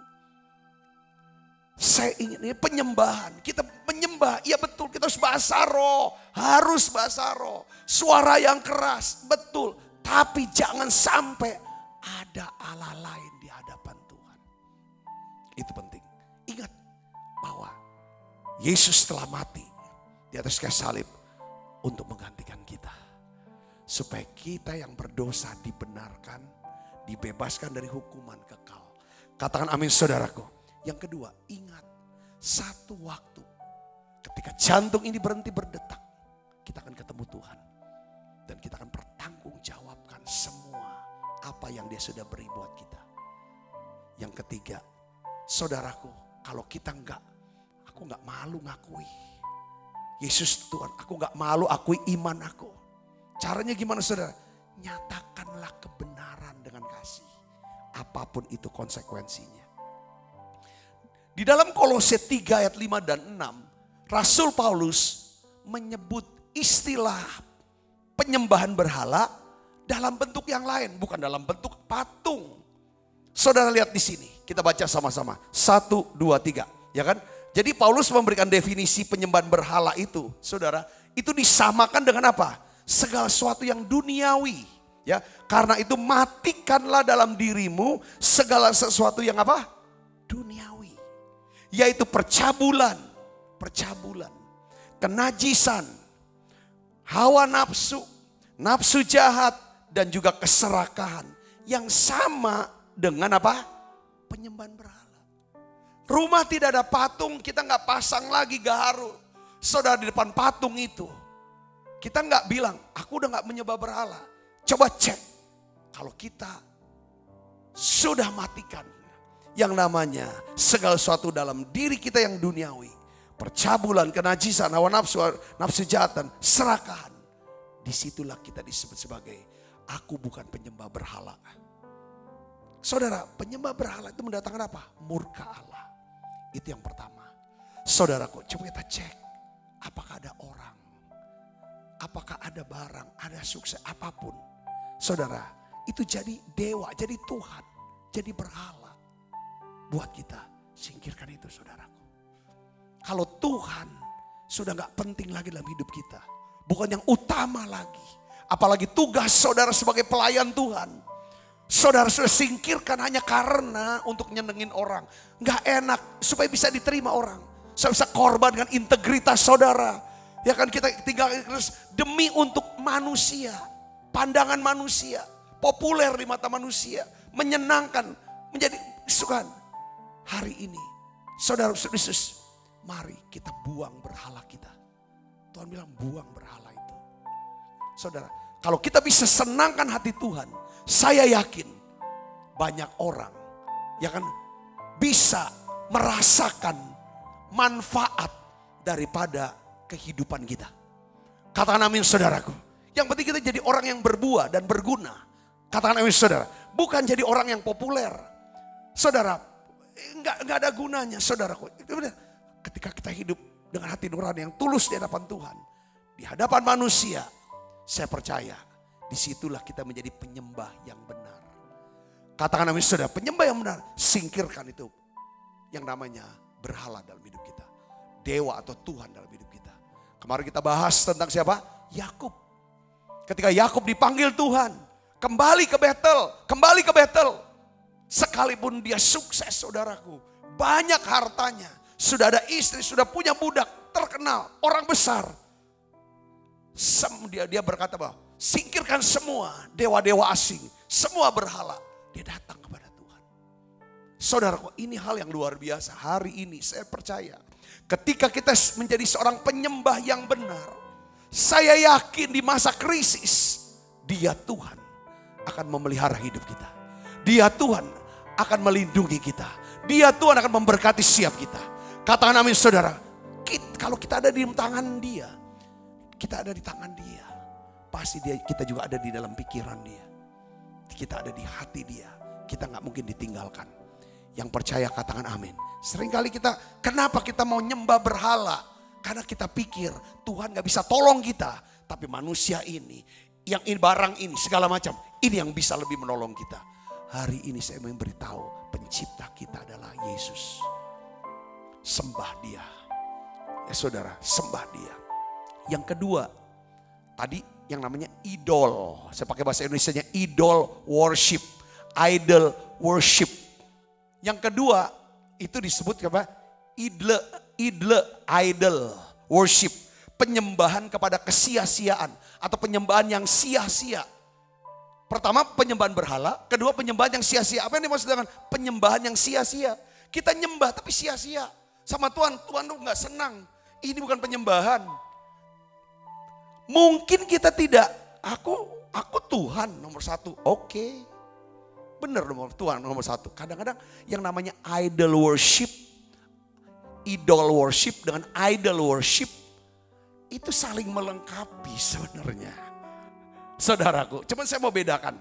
Saya ingin ini penyembahan, kita menyembah, iya betul, kita harus bahasa roh, suara yang keras, betul. Tapi jangan sampai ada Allah lain di hadapan Tuhan. Itu penting. Ingat bahwa Yesus telah mati di atas kayu salib untuk menggantikan kita. Supaya kita yang berdosa dibenarkan, dibebaskan dari hukuman kekal. Katakan amin saudaraku. Yang kedua, ingat satu waktu ketika jantung ini berhenti berdetak, kita akan ketemu Tuhan. Dan kita akan pertanggungjawabkan semua apa yang Dia sudah beri buat kita. Yang ketiga, saudaraku, kalau kita aku nggak malu ngakui Yesus Tuhan, aku nggak malu akui iman aku. Caranya gimana saudara? Nyatakanlah kebenaran dengan kasih. Apapun itu konsekuensinya. Di dalam Kolose 3 ayat 5 dan 6. Rasul Paulus menyebut istilah penyembahan berhala dalam bentuk yang lain, bukan dalam bentuk patung. Saudara lihat di sini, kita baca sama-sama. 1, 2, 3, ya kan? Jadi Paulus memberikan definisi penyembahan berhala itu, saudara, itu disamakan dengan apa? Segala sesuatu yang duniawi, ya. Karena itu matikanlah dalam dirimu segala sesuatu yang apa? Duniawi. Yaitu percabulan, kenajisan, hawa nafsu, nafsu jahat, dan juga keserakahan. Yang sama dengan apa? Penyembahan berhala. Rumah tidak ada patung, kita nggak pasang lagi gaharu. Saudara, di depan patung itu, kita nggak bilang, aku udah nggak menyembah berhala. Coba cek, kalau kita sudah matikan yang namanya segala sesuatu dalam diri kita yang duniawi. Percabulan, kenajisan, hawa nafsu, nafsu jahat, dan serakahan. Disitulah kita disebut sebagai, aku bukan penyembah berhala. Saudara, penyembah berhala itu mendatangkan apa? Murka Allah. Itu yang pertama. Saudaraku, coba kita cek. Apakah ada orang? Apakah ada barang? Ada sukses? Apapun. Saudara, itu jadi dewa, jadi Tuhan, jadi berhala. Buat kita, singkirkan itu saudaraku. Kalau Tuhan sudah gak penting lagi dalam hidup kita. Bukan yang utama lagi. Apalagi tugas saudara sebagai pelayan Tuhan. Saudara sudah singkirkan hanya karena untuk nyenengin orang. Gak enak supaya bisa diterima orang. Saya bisa korban dengan integritas saudara. Ya kan, kita tinggal terus demi untuk manusia. Pandangan manusia. Populer di mata manusia. Menyenangkan. Menjadi kesukaan. Hari ini saudara Yesus, mari kita buang berhala kita. Tuhan bilang buang berhala itu. Saudara, kalau kita bisa senangkan hati Tuhan, saya yakin banyak orang yang kan bisa merasakan manfaat daripada kehidupan kita. Katakan amin saudaraku. Yang penting kita jadi orang yang berbuah dan berguna. Katakan amin saudara. Bukan jadi orang yang populer. Saudara, enggak ada gunanya saudaraku. Ketika kita hidup dengan hati nurani yang tulus di hadapan Tuhan, di hadapan manusia, saya percaya disitulah kita menjadi penyembah yang benar. Katakan amin saudara, penyembah yang benar. Singkirkan itu yang namanya berhala dalam hidup kita. Dewa atau Tuhan dalam hidup kita. Kemarin kita bahas tentang siapa? Yakub. Ketika Yakub dipanggil Tuhan, kembali ke Betel. Sekalipun dia sukses saudaraku, banyak hartanya, sudah ada istri, sudah punya budak, terkenal, orang besar. Dia berkata bahwa singkirkan semua dewa-dewa asing, semua berhala. Dia datang kepada Tuhan. Saudaraku, ini hal yang luar biasa. Hari ini saya percaya ketika kita menjadi seorang penyembah yang benar, saya yakin di masa krisis, Dia Tuhan akan memelihara hidup kita. Dia Tuhan akan melindungi kita. Dia Tuhan akan memberkati setiap kita. Katakan amin saudara. Kalau kita ada di tangan Dia, kita ada di tangan Dia, pasti kita juga ada di dalam pikiran Dia. Kita ada di hati Dia. Kita gak mungkin ditinggalkan. Yang percaya katakan amin. Seringkali kenapa kita mau nyembah berhala? Karena kita pikir Tuhan gak bisa tolong kita. Tapi manusia ini, yang ini barang ini, segala macam, ini yang bisa lebih menolong kita. Hari ini saya memberitahu pencipta kita adalah Yesus. Sembah Dia. Ya saudara, sembah Dia. Yang kedua, tadi yang namanya idol. Saya pakai bahasa Indonesianya idol worship. Idol worship. Yang kedua, itu disebut apa? Idol worship. Penyembahan kepada kesia-siaan. Atau penyembahan yang sia-sia. Pertama penyembahan berhala, kedua penyembahan yang sia-sia. Apa yang dimaksud dengan penyembahan yang sia-sia? Kita nyembah tapi sia-sia. Sama Tuhan tuh gak senang. Ini bukan penyembahan. Mungkin kita tidak, aku Tuhan nomor satu. Oke. Benar Tuhan nomor satu. Kadang-kadang yang namanya idol worship dengan idol worship itu saling melengkapi sebenarnya. Saudaraku, cuman saya mau bedakan.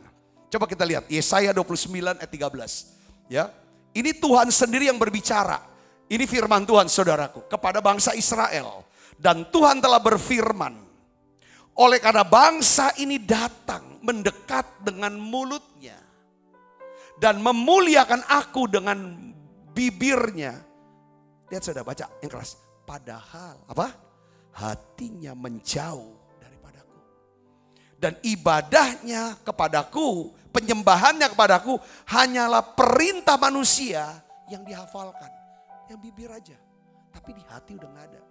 Coba kita lihat Yesaya 29 ayat 13. Ya, ini Tuhan sendiri yang berbicara. Ini firman Tuhan saudaraku kepada bangsa Israel. Dan Tuhan telah berfirman, oleh karena bangsa ini datang mendekat dengan mulutnya dan memuliakan aku dengan bibirnya. Lihat saudara, baca yang keras. Padahal apa? Hatinya menjauh daripadaku. Dan ibadahnya kepadaku, penyembahannya kepadaku hanyalah perintah manusia yang dihafalkan. Yang bibir aja, tapi di hati udah gak ada.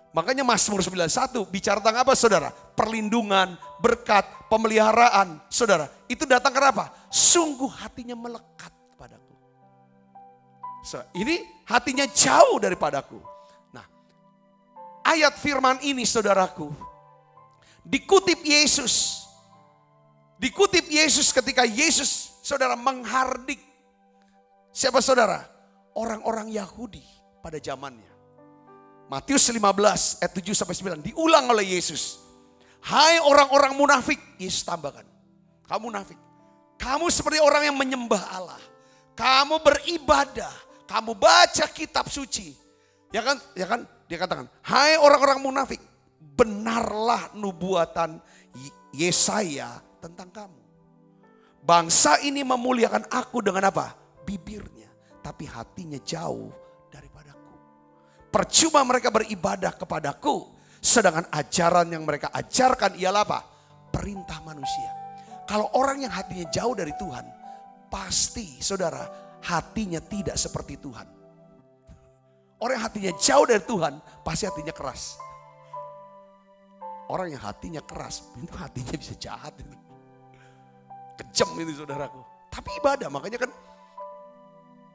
Makanya Mazmur 91 bicara tentang apa saudara? Perlindungan, berkat, pemeliharaan. Saudara, itu datang kenapa? Sungguh hatinya melekat kepadaku. Ini hatinya jauh daripadaku. Nah, ayat firman ini saudaraku, dikutip Yesus. Dikutip Yesus ketika Yesus saudara menghardik. Siapa saudara? Orang-orang Yahudi pada zamannya. Matius 15 ayat 7-9 diulang oleh Yesus. Hai orang-orang munafik, Yesus tambahkan. Kamu munafik. Kamu seperti orang yang menyembah Allah. Kamu beribadah, kamu baca kitab suci. Ya kan? Dia katakan, hai orang-orang munafik, benarlah nubuatan Yesaya tentang kamu. Bangsa ini memuliakan aku dengan apa? Bibirnya. Tapi hatinya jauh daripadaku. Percuma mereka beribadah kepadaku. Sedangkan ajaran yang mereka ajarkan ialah apa? Perintah manusia. Kalau orang yang hatinya jauh dari Tuhan, pasti saudara hatinya tidak seperti Tuhan. Orang yang hatinya jauh dari Tuhan, pasti hatinya keras. Orang yang hatinya keras, itu hatinya bisa jahat. Kejam ini saudaraku. Tapi ibadah, makanya kan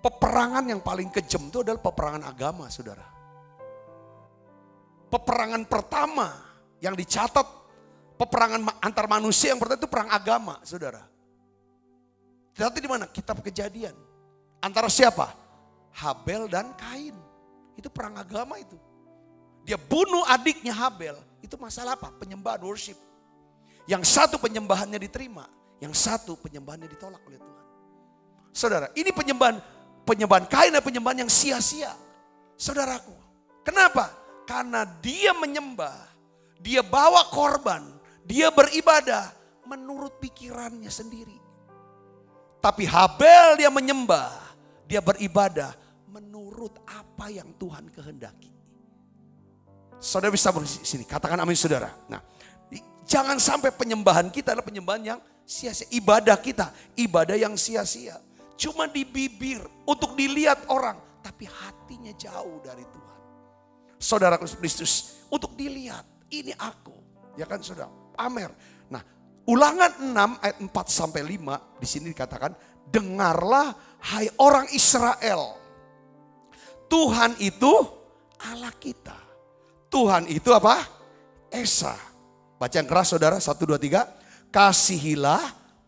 peperangan yang paling kejam itu adalah peperangan agama, saudara. Peperangan pertama yang dicatat, peperangan antar manusia yang pertama itu perang agama, saudara. Ternyata di mana? Kitab Kejadian. Antara siapa? Habel dan Kain. Itu perang agama itu. Dia bunuh adiknya Habel. Itu masalah apa? Penyembahan, worship. Yang satu penyembahannya diterima, yang satu penyembahannya ditolak oleh Tuhan. Saudara, ini penyembahan Kain adalah penyembahan yang sia-sia. Saudaraku, kenapa? Karena dia menyembah, dia bawa korban, dia beribadah menurut pikirannya sendiri. Tapi Habel dia menyembah, dia beribadah menurut apa yang Tuhan kehendaki. Saudara bisa bersini, katakan amin saudara. Nah, jangan sampai penyembahan kita adalah penyembahan yang sia-sia. Ibadah kita, ibadah yang sia-sia. Cuma di bibir untuk dilihat orang, tapi hatinya jauh dari Tuhan. Saudara Kristus, untuk dilihat, ini aku. Ya kan saudara, pamer. Nah, Ulangan 6 ayat 4-5 di sini dikatakan, dengarlah hai orang Israel. Tuhan itu Allah kita. Tuhan itu apa? Esa. Baca yang keras saudara, 1, 2, 3. Kasihilah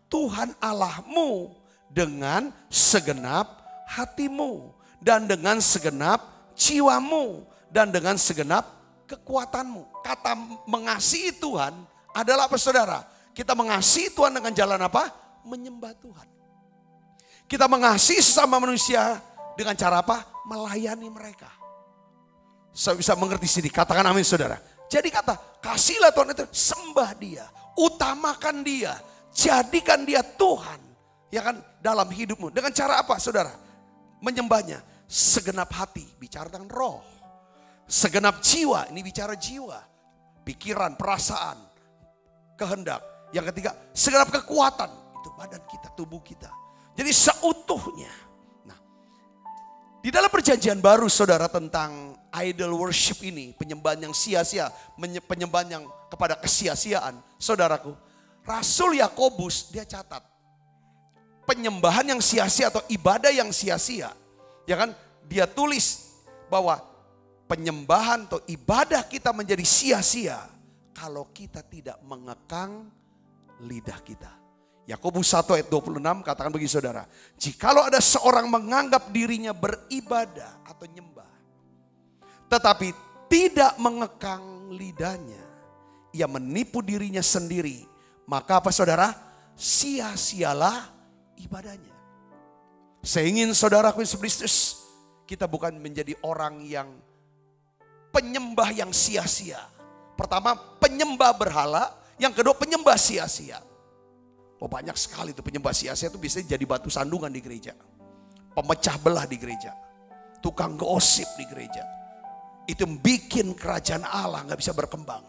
Tuhan Allahmu dengan segenap hatimu dan dengan segenap jiwamu dan dengan segenap kekuatanmu. Kata mengasihi Tuhan adalah apa saudara? Kita mengasihi Tuhan dengan jalan apa? Menyembah Tuhan. Kita mengasihi sesama manusia dengan cara apa? Melayani mereka. Saya bisa mengerti sini, katakan amin saudara. Jadi kata, kasihlah Tuhan itu, sembah dia, utamakan dia, jadikan dia Tuhan. Ya kan, dalam hidupmu. Dengan cara apa saudara? Menyembahnya. Segenap hati, bicara tentang roh. Segenap jiwa, ini bicara jiwa. Pikiran, perasaan, kehendak. Yang ketiga, segenap kekuatan. Itu badan kita, tubuh kita. Jadi seutuhnya. Nah, di dalam perjanjian baru saudara tentang idol worship ini, penyembahan yang sia-sia, penyembahan yang kepada kesia-siaan. Saudaraku, Rasul Yakobus dia catat. Penyembahan yang sia-sia atau ibadah yang sia-sia. Ya kan, dia tulis bahwa penyembahan atau ibadah kita menjadi sia-sia kalau kita tidak mengekang lidah kita. Yakobus 1 ayat 26 katakan bagi saudara, jikalau ada seorang menganggap dirinya beribadah atau nyembah, tetapi tidak mengekang lidahnya, ia menipu dirinya sendiri. Maka apa saudara? Sia-sialah ibadahnya. Saya ingin saudaraku Yesus Kristus, Kita bukan menjadi orang yang penyembah yang sia-sia. Pertama, penyembah berhala. Yang kedua, penyembah sia-sia. Oh, banyak sekali tuh penyembah sia-sia itu bisa jadi batu sandungan di gereja. Pemecah belah di gereja. Tukang gosip di gereja. Itu bikin kerajaan Allah gak bisa berkembang.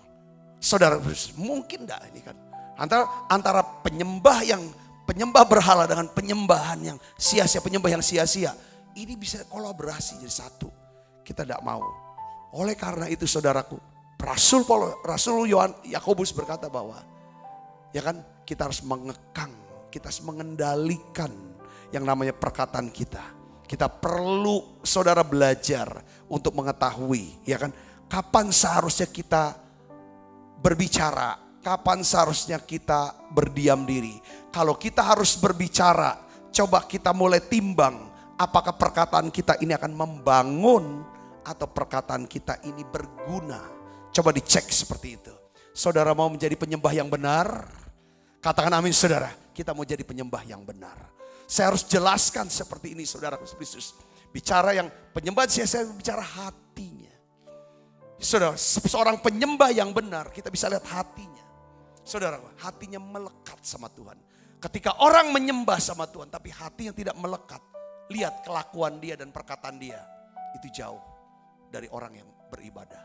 Saudara, mungkin gak ini kan? Antara penyembah berhala dengan penyembahan yang sia-sia, penyembah yang sia-sia. Ini bisa kolaborasi jadi satu. Kita tidak mau. Oleh karena itu saudaraku, Rasul Yakobus berkata bahwa ya kan, kita harus mengekang, kita harus mengendalikan yang namanya perkataan kita. Kita perlu saudara belajar untuk mengetahui ya kan, kapan seharusnya kita berbicara, kapan seharusnya kita berdiam diri. Kalau kita harus berbicara, coba kita mulai timbang apakah perkataan kita ini akan membangun atau perkataan kita ini berguna. Coba dicek seperti itu. Saudara mau menjadi penyembah yang benar? Katakan amin saudara. Kita mau jadi penyembah yang benar. Saya harus jelaskan seperti ini saudara Kristus. Bicara yang penyembah saya bicara hatinya. Saudara, seorang penyembah yang benar kita bisa lihat hatinya. Saudara, hatinya melekat sama Tuhan. Ketika orang menyembah sama Tuhan tapi hatinya tidak melekat. Lihat kelakuan dia dan perkataan dia. Itu jauh dari orang yang beribadah.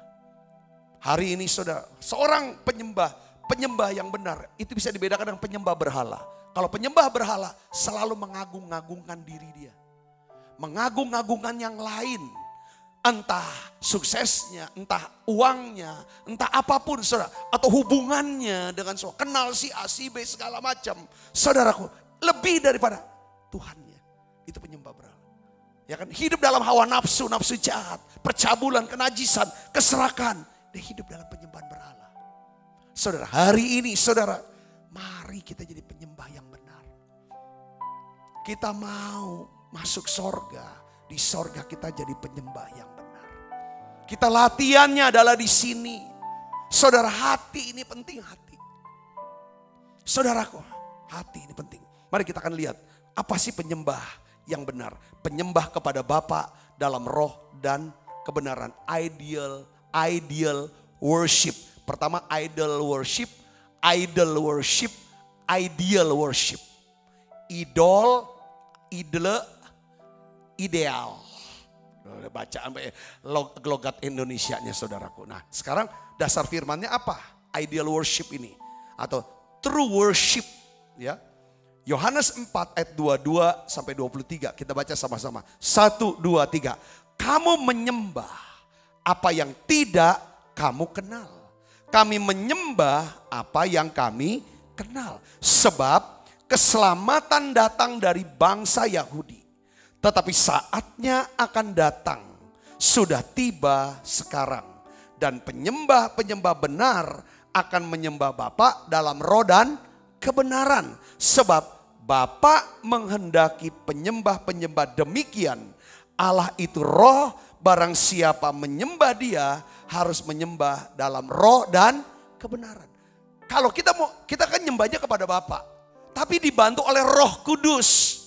Hari ini saudara, seorang penyembah yang benar itu bisa dibedakan dengan penyembah berhala. Kalau penyembah berhala selalu mengagung-agungkan diri dia. Mengagung-agungkan yang lain. Entah suksesnya, entah uangnya, entah apapun saudara. Atau hubungannya dengan saudara. Kenal si A, si B segala macam. Saudaraku, lebih daripada Tuhannya. Itu penyembah berhala. Ya kan, hidup dalam hawa nafsu, nafsu jahat, percabulan, kenajisan, keserakan. Dia hidup dalam penyembahan berhala. Saudara, hari ini saudara, mari kita jadi penyembah yang benar. Kita mau masuk sorga. Di sorga kita jadi penyembah yang benar. Kita latihannya adalah di sini. Saudara, hati ini penting, hati. Saudaraku, hati ini penting. Mari kita akan lihat apa sih penyembah yang benar. Penyembah kepada Bapa dalam roh dan kebenaran. Ideal worship. Pertama idol worship, ideal worship, ideal worship. Idol, ideal. Bacaan logat Indonesianya saudaraku. Nah sekarang dasar firmannya apa? Ideal worship ini. Atau true worship. Ya. Yohanes 4 ayat 22 sampai 23. Kita baca sama-sama. 1, 2, 3. Kamu menyembah apa yang tidak kamu kenal. Kami menyembah apa yang kami kenal. Sebab keselamatan datang dari bangsa Yahudi. Tetapi saatnya akan datang. Sudah tiba sekarang. Dan penyembah-penyembah benar akan menyembah Bapa dalam roh dan kebenaran. Sebab Bapa menghendaki penyembah-penyembah demikian. Allah itu roh, barang siapa menyembah dia harus menyembah dalam roh dan kebenaran. Kalau kita kan nyembahnya kepada Bapa, tapi dibantu oleh Roh Kudus.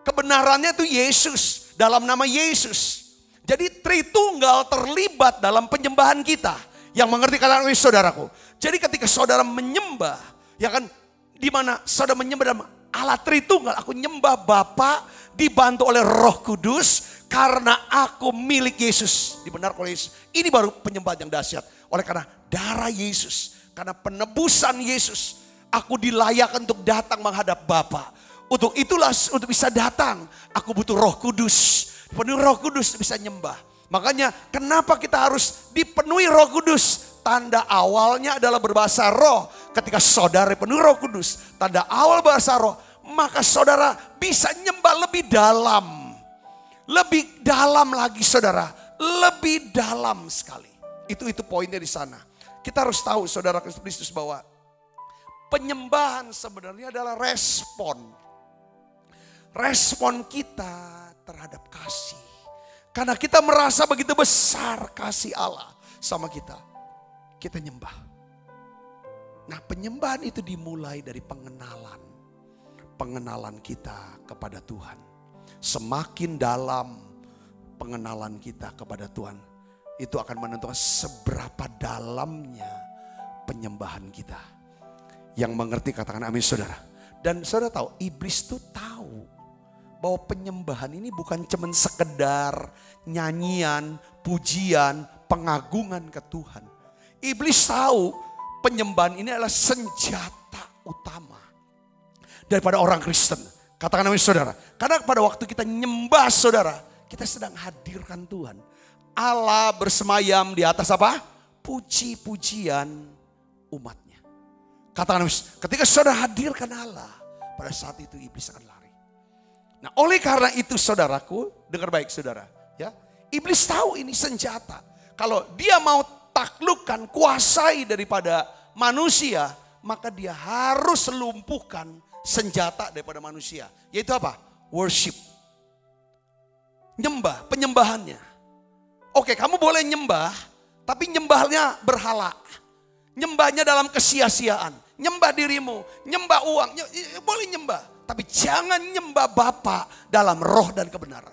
Kebenarannya itu Yesus, dalam nama Yesus. Jadi Tritunggal terlibat dalam penyembahan kita. Yang mengerti kalian saudaraku. Jadi ketika saudara menyembah, ya kan, di mana saudara menyembah dalam Allah Tritunggal, aku nyembah Bapa dibantu oleh Roh Kudus karena aku milik Yesus, dibenarkan oleh Yesus. Ini baru penyembahan yang dahsyat. Oleh karena darah Yesus, karena penebusan Yesus, aku dilayakkan untuk datang menghadap Bapa. Untuk itulah, untuk bisa datang, aku butuh Roh Kudus. Penuh Roh Kudus bisa nyembah. Makanya kenapa kita harus dipenuhi Roh Kudus? Tanda awalnya adalah berbahasa roh. Ketika saudara penuh Roh Kudus, tanda awal bahasa roh, maka saudara bisa nyembah lebih dalam. Lebih dalam lagi saudara, lebih dalam sekali. Itu poinnya di sana. Kita harus tahu saudara Kristus bahwa penyembahan sebenarnya adalah respon. Respon kita terhadap kasih. Karena kita merasa begitu besar kasih Allah sama kita. Kita nyembah. Nah penyembahan itu dimulai dari pengenalan. Pengenalan kita kepada Tuhan. Semakin dalam pengenalan kita kepada Tuhan. Itu akan menentukan seberapa dalamnya penyembahan kita. Yang mengerti katakan amin saudara. Dan saudara tahu, iblis tuh tahu bahwa penyembahan ini bukan cuma sekedar nyanyian, pujian, pengagungan ke Tuhan. Iblis tahu penyembahan ini adalah senjata utama daripada orang Kristen. Katakan amin saudara. Karena pada waktu kita nyembah saudara, kita sedang hadirkan Tuhan. Allah bersemayam di atas apa? Puji-pujian umatnya. Katakan amin. Ketika saudara hadirkan Allah, pada saat itu iblis akan lari. Nah, oleh karena itu saudaraku, dengar baik saudara, ya. Iblis tahu ini senjata. Kalau dia mau taklukkan, kuasai daripada manusia, maka dia harus lumpuhkan senjata daripada manusia. Yaitu apa? Worship. Nyembah, penyembahannya. Oke, kamu boleh nyembah, tapi nyembahnya berhala. Nyembahnya dalam kesia-siaan. Nyembah dirimu, nyembah uang, boleh nyembah. Tapi jangan nyembah Bapa dalam roh dan kebenaran.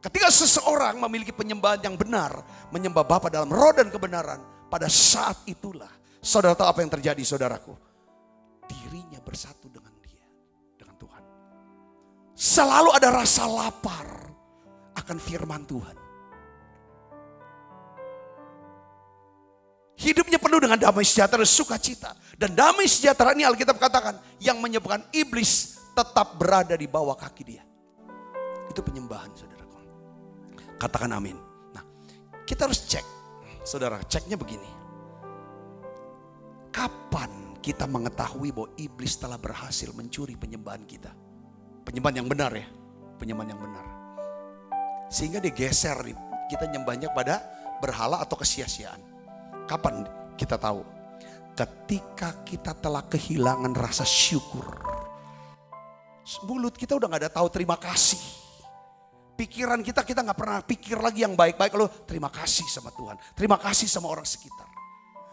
Ketika seseorang memiliki penyembahan yang benar, menyembah Bapa dalam roh dan kebenaran, pada saat itulah, saudara tahu apa yang terjadi saudaraku? Dirinya bersatu dengan dia, dengan Tuhan. Selalu ada rasa lapar akan firman Tuhan. Hidupnya penuh dengan damai sejahtera, sukacita. Dan damai sejahtera ini Alkitab katakan yang menyebabkan iblis tetap berada di bawah kaki dia. Itu penyembahan saudaraku. Katakan amin. Nah, kita harus cek. Saudara, ceknya begini. Kapan kita mengetahui bahwa iblis telah berhasil mencuri penyembahan kita? Penyembahan yang benar ya. Penyembahan yang benar. Sehingga digeser nih. Kita nyembahnya pada berhala atau kesia-siaan. Kapan kita tahu? Ketika kita telah kehilangan rasa syukur. Mulut kita udah gak ada tahu terima kasih. Pikiran kita gak pernah pikir lagi yang baik-baik. Lalu terima kasih sama Tuhan. Terima kasih sama orang sekitar.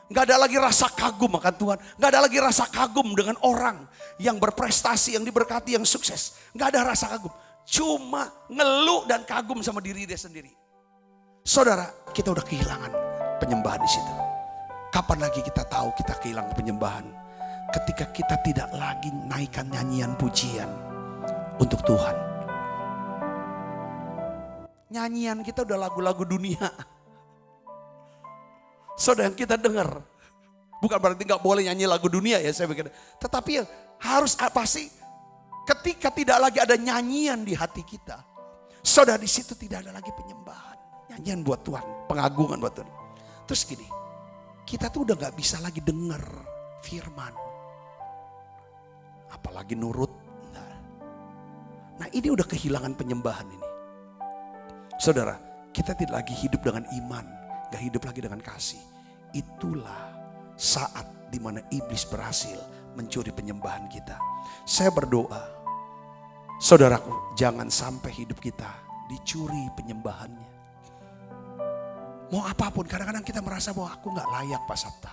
Gak ada lagi rasa kagum akan Tuhan. Gak ada lagi rasa kagum dengan orang yang berprestasi, yang diberkati, yang sukses. Gak ada rasa kagum. Cuma ngeluh dan kagum sama diri dia sendiri. Saudara, kita udah kehilangan penyembahan di situ. Kapan lagi kita tahu kita kehilangan penyembahan? Ketika kita tidak lagi naikkan nyanyian pujian untuk Tuhan. Nyanyian kita udah lagu-lagu dunia. Saudara, yang kita dengar. Bukan berarti gak boleh nyanyi lagu dunia ya, saya pikir. Tetapi harus pasti ketika tidak lagi ada nyanyian di hati kita. Saudara, di situ tidak ada lagi penyembahan. Nyanyian buat Tuhan, pengagungan buat Tuhan. Terus gini, kita tuh udah gak bisa lagi dengar firman. Apalagi nurut. Nah, ini udah kehilangan penyembahan ini. Saudara, kita tidak lagi hidup dengan iman. Gak hidup lagi dengan kasih. Itulah saat dimana iblis berhasil mencuri penyembahan kita. Saya berdoa, saudaraku, jangan sampai hidup kita dicuri penyembahannya. Mau apapun, kadang-kadang kita merasa bahwa aku gak layak Pak Sabta.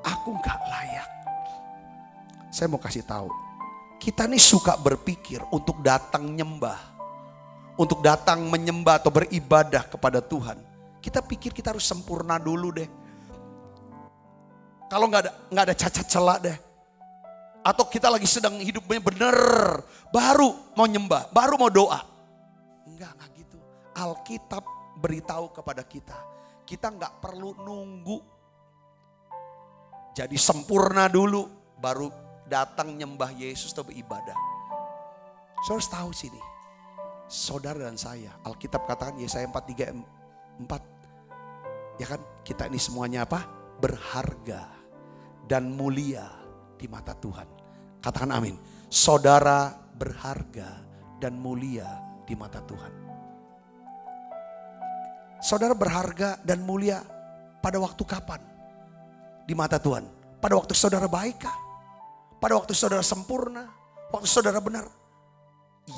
Aku gak layak. Saya mau kasih tahu, kita nih suka berpikir untuk datang nyembah. Untuk datang menyembah atau beribadah kepada Tuhan. Kita pikir kita harus sempurna dulu deh. Kalau gak ada cacat celah deh. Atau kita lagi sedang hidupnya bener, baru mau nyembah, baru mau doa. Enggak gitu. Alkitab beritahu kepada kita, kita nggak perlu nunggu jadi sempurna dulu baru datang nyembah Yesus atau beribadah. Saudara harus tahu sini, saudara dan saya, Alkitab katakan Yesaya 43:4, ya kan, kita ini semuanya apa? Berharga dan mulia di mata Tuhan. Katakan amin. Saudara berharga dan mulia di mata Tuhan. Saudara berharga dan mulia pada waktu kapan? Di mata Tuhan. Pada waktu saudara baik kah? Pada waktu saudara sempurna? Waktu saudara benar?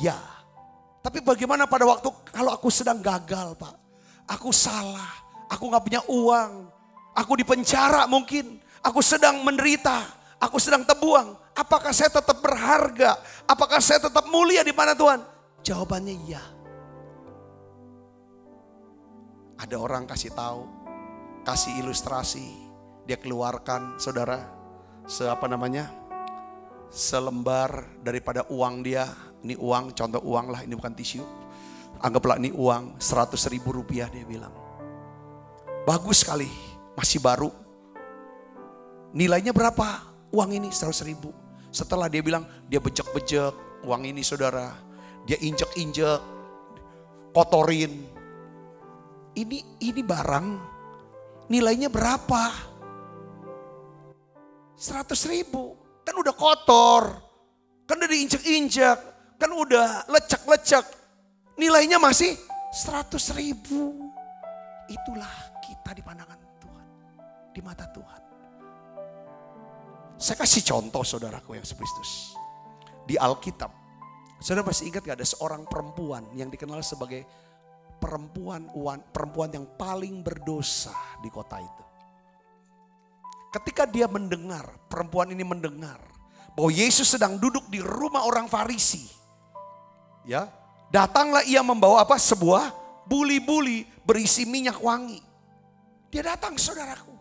Ya. Tapi bagaimana pada waktu kalau aku sedang gagal Pak? Aku salah, aku gak punya uang, aku di penjara mungkin, aku sedang menderita, aku sedang terbuang. Apakah saya tetap berharga? Apakah saya tetap mulia di mana Tuhan? Jawabannya iya. Ada orang kasih tahu, kasih ilustrasi, dia keluarkan saudara, selembar daripada uang dia. Ini uang, contoh uang lah, ini bukan tisu. Anggaplah ini uang 100.000 rupiah, dia bilang. Bagus sekali, masih baru. Nilainya berapa uang ini? 100.000. Setelah dia bilang, dia bejek-bejek uang ini saudara. Dia injek-injek, kotorin. Ini barang nilainya berapa? 100.000. Kan udah kotor, kan udah diinjek-injek, kan udah lecek-lecek. Nilainya masih 100.000. Itulah kita di pandangan Tuhan, di mata Tuhan. Saya kasih contoh saudaraku yang Kristus. Di Alkitab, saudara masih ingat gak ada seorang perempuan yang dikenal sebagai perempuan yang paling berdosa di kota itu. Ketika dia mendengar, perempuan ini mendengar bahwa Yesus sedang duduk di rumah orang Farisi. Ya, datanglah ia membawa apa? Sebuah buli-buli berisi minyak wangi. Dia datang saudaraku.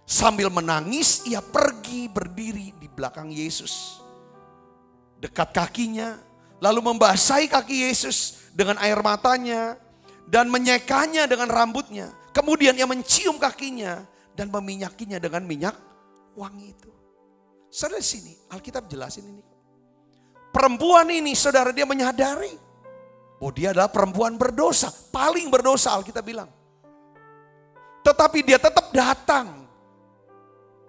Sambil menangis ia pergi berdiri di belakang Yesus. Dekat kakinya, lalu membasahi kaki Yesus dengan air matanya dan menyekanya dengan rambutnya. Kemudian ia mencium kakinya dan meminyakinya dengan minyak wangi itu. Saudara sini, Alkitab jelasin ini. Perempuan ini saudara, dia menyadari bahwa dia adalah perempuan berdosa, paling berdosa Alkitab bilang. Tetapi dia tetap datang.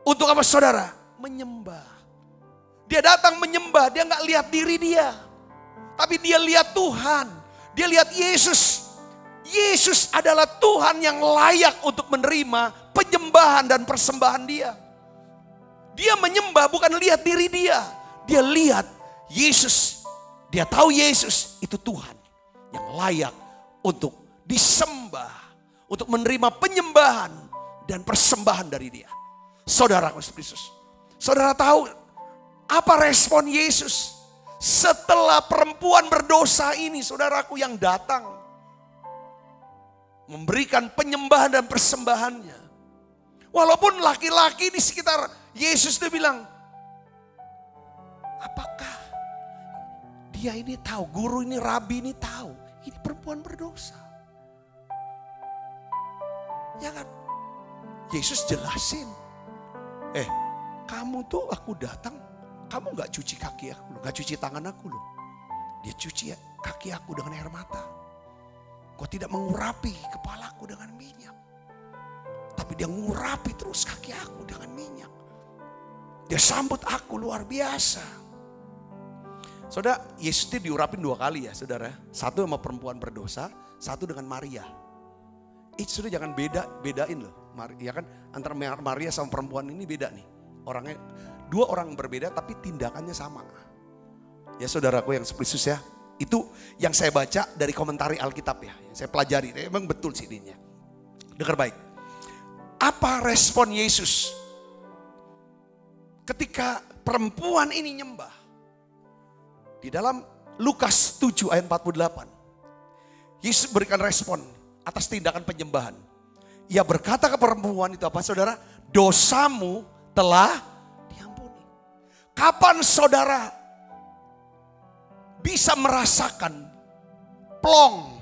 Untuk apa saudara? Menyembah. Dia datang menyembah, dia gak lihat diri dia. Tapi dia lihat Tuhan, dia lihat Yesus. Yesus adalah Tuhan yang layak untuk menerima penyembahan dan persembahan dia. Dia menyembah bukan lihat diri dia. Dia lihat Yesus. Dia tahu Yesus itu Tuhan yang layak untuk disembah. Untuk menerima penyembahan dan persembahan dari dia. Saudara Kristus. Saudara tahu apa respon Yesus setelah perempuan berdosa ini, saudaraku, yang datang memberikan penyembahan dan persembahannya. Walaupun laki-laki di sekitar Yesus dia bilang, apakah dia ini tahu, guru ini, rabi ini tahu, ini perempuan berdosa. Ya kan? Yesus jelasin, kamu tuh aku datang, kamu gak cuci kaki aku, gak cuci tangan aku loh. Dia cuci kaki aku dengan air mata. Kau tidak mengurapi kepalaku dengan minyak. Tapi dia ngurapi terus kaki aku dengan minyak. Dia sambut aku luar biasa. Saudara, Yesus itu diurapin 2 kali ya saudara. Satu sama perempuan berdosa, satu dengan Maria. Sudah jangan bedain loh. Ya kan, antara Maria sama perempuan ini beda nih. Orangnya 2 orang berbeda tapi tindakannya sama. Ya saudaraku yang Kristus ya. Itu yang saya baca dari komentari Alkitab ya. Yang saya pelajari, emang betul sih ininya. Dengar baik. Apa respon Yesus ketika perempuan ini nyembah? Di dalam Lukas 7 ayat 48. Yesus berikan respon atas tindakan penyembahan. Ia berkata ke perempuan itu apa saudara? Dosamu telah diampuni. Kapan saudara bisa merasakan plong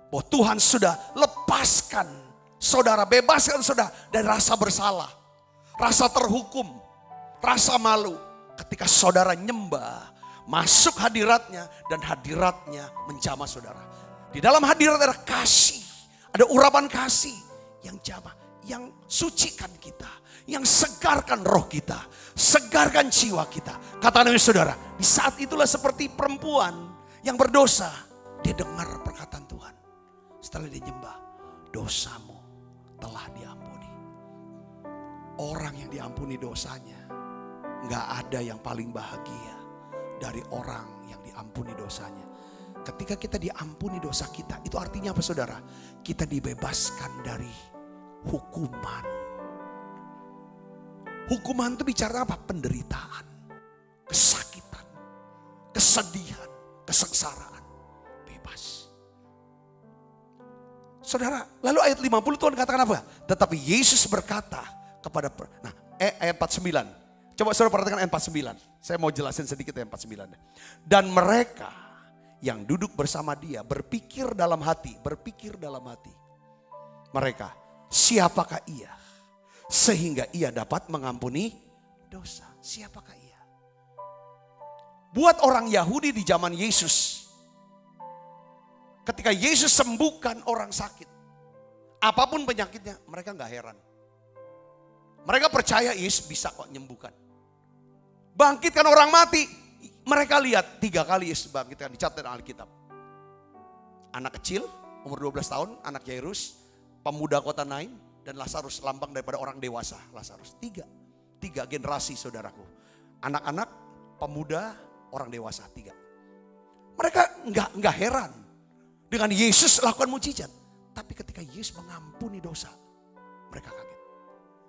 bahwa Tuhan sudah lepaskan saudara, bebaskan saudara dari rasa bersalah, rasa terhukum, rasa malu ketika saudara nyembah, masuk hadiratnya dan hadiratnya menjamah saudara. Di dalam hadirat ada kasih, ada urapan kasih yang jamah, yang sucikan kita, yang segarkan roh kita, segarkan jiwa kita. Kata Nabi saudara, di saat itulah seperti perempuan yang berdosa, dia dengar perkataan Tuhan. Setelah dia nyembah, dosamu telah diampuni. Orang yang diampuni dosanya, gak ada yang paling bahagia dari orang yang diampuni dosanya. Ketika kita diampuni dosa kita, itu artinya apa saudara? Kita dibebaskan dari hukuman. Hukuman itu bicara apa? Penderitaan, kesakitan, kesedihan, kesengsaraan, bebas. Saudara, lalu ayat 50 Tuhan katakan apa? Tetapi Yesus berkata kepada, ayat 49. Coba saudara perhatikan ayat 49. Saya mau jelasin sedikit ayat 49. Dan mereka yang duduk bersama dia berpikir dalam hati. Mereka, siapakah ia? Sehingga ia dapat mengampuni dosa. Siapakah ia? Buat orang Yahudi di zaman Yesus, ketika Yesus sembuhkan orang sakit, apapun penyakitnya, mereka gak heran. Mereka percaya Yesus bisa kok menyembuhkan. Bangkitkan orang mati, mereka lihat 3 kali Yesus bangkitkan, dicatat dalam Alkitab. Anak kecil, umur 12 tahun, anak Yairus, pemuda kota Nain, dan Lazarus, lambang daripada orang dewasa. Lazarus, 3 generasi saudaraku. Anak-anak, pemuda, orang dewasa, 3. Mereka nggak heran dengan Yesus lakukan mujizat. Tapi ketika Yesus mengampuni dosa, mereka kaget.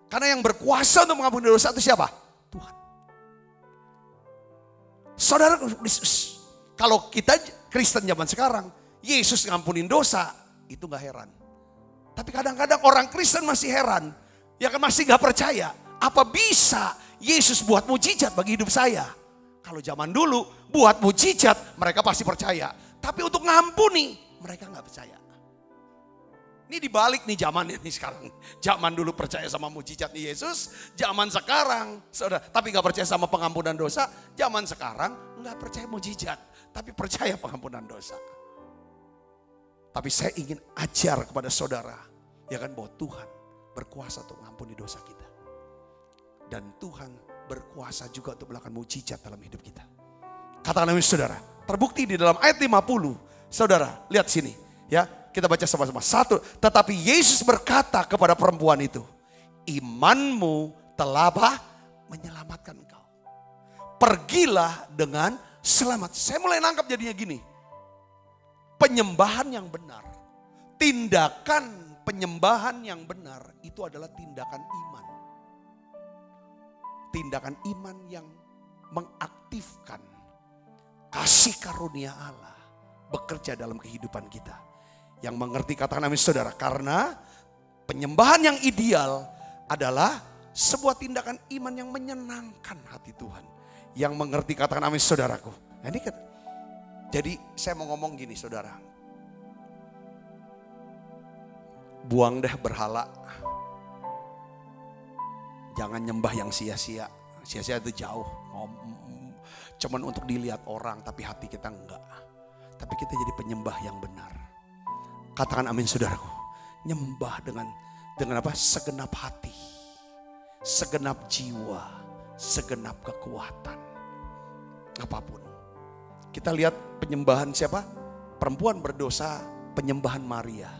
Karena yang berkuasa untuk mengampuni dosa itu siapa? Tuhan. Saudara, kalau kita Kristen zaman sekarang, Yesus ngampunin dosa, itu nggak heran. Tapi kadang-kadang orang Kristen masih heran, ya kan, masih nggak percaya. Apa bisa Yesus buat mujizat bagi hidup saya? Kalau zaman dulu buat mujizat mereka pasti percaya. Tapi untuk ngampuni mereka nggak percaya. Ini dibalik nih zamannya nih sekarang. Zaman dulu percaya sama mujizat Yesus. Zaman sekarang, saudara, tapi nggak percaya sama pengampunan dosa. Zaman sekarang nggak percaya mujizat, tapi percaya pengampunan dosa. Tapi saya ingin ajar kepada saudara, ya kan, bahwa Tuhan berkuasa untuk mengampuni dosa kita. Dan Tuhan berkuasa juga untuk melakukan mujizat dalam hidup kita. Katakan amin saudara. Terbukti di dalam ayat 50. Saudara, lihat sini. Ya, kita baca sama-sama. 1, tetapi Yesus berkata kepada perempuan itu, imanmu telah menyelamatkan engkau. Pergilah dengan selamat. Saya mulai nangkap jadinya gini. Penyembahan yang benar, tindakan penyembahan yang benar itu adalah tindakan iman. Tindakan iman yang mengaktifkan kasih karunia Allah bekerja dalam kehidupan kita. Yang mengerti katakan amin saudara. Karena penyembahan yang ideal adalah sebuah tindakan iman yang menyenangkan hati Tuhan. Yang mengerti katakan amin saudaraku. Nah, ini kan, jadi saya mau ngomong gini saudara. Buang deh berhala. Jangan nyembah yang sia-sia. Sia-sia itu jauh. Cuman untuk dilihat orang, tapi hati kita enggak. Tapi kita jadi penyembah yang benar. Katakan amin saudaraku. Nyembah dengan apa? Segenap hati. Segenap jiwa. Segenap kekuatan. Apapun. Kita lihat penyembahan siapa? Perempuan berdosa, penyembahan Maria.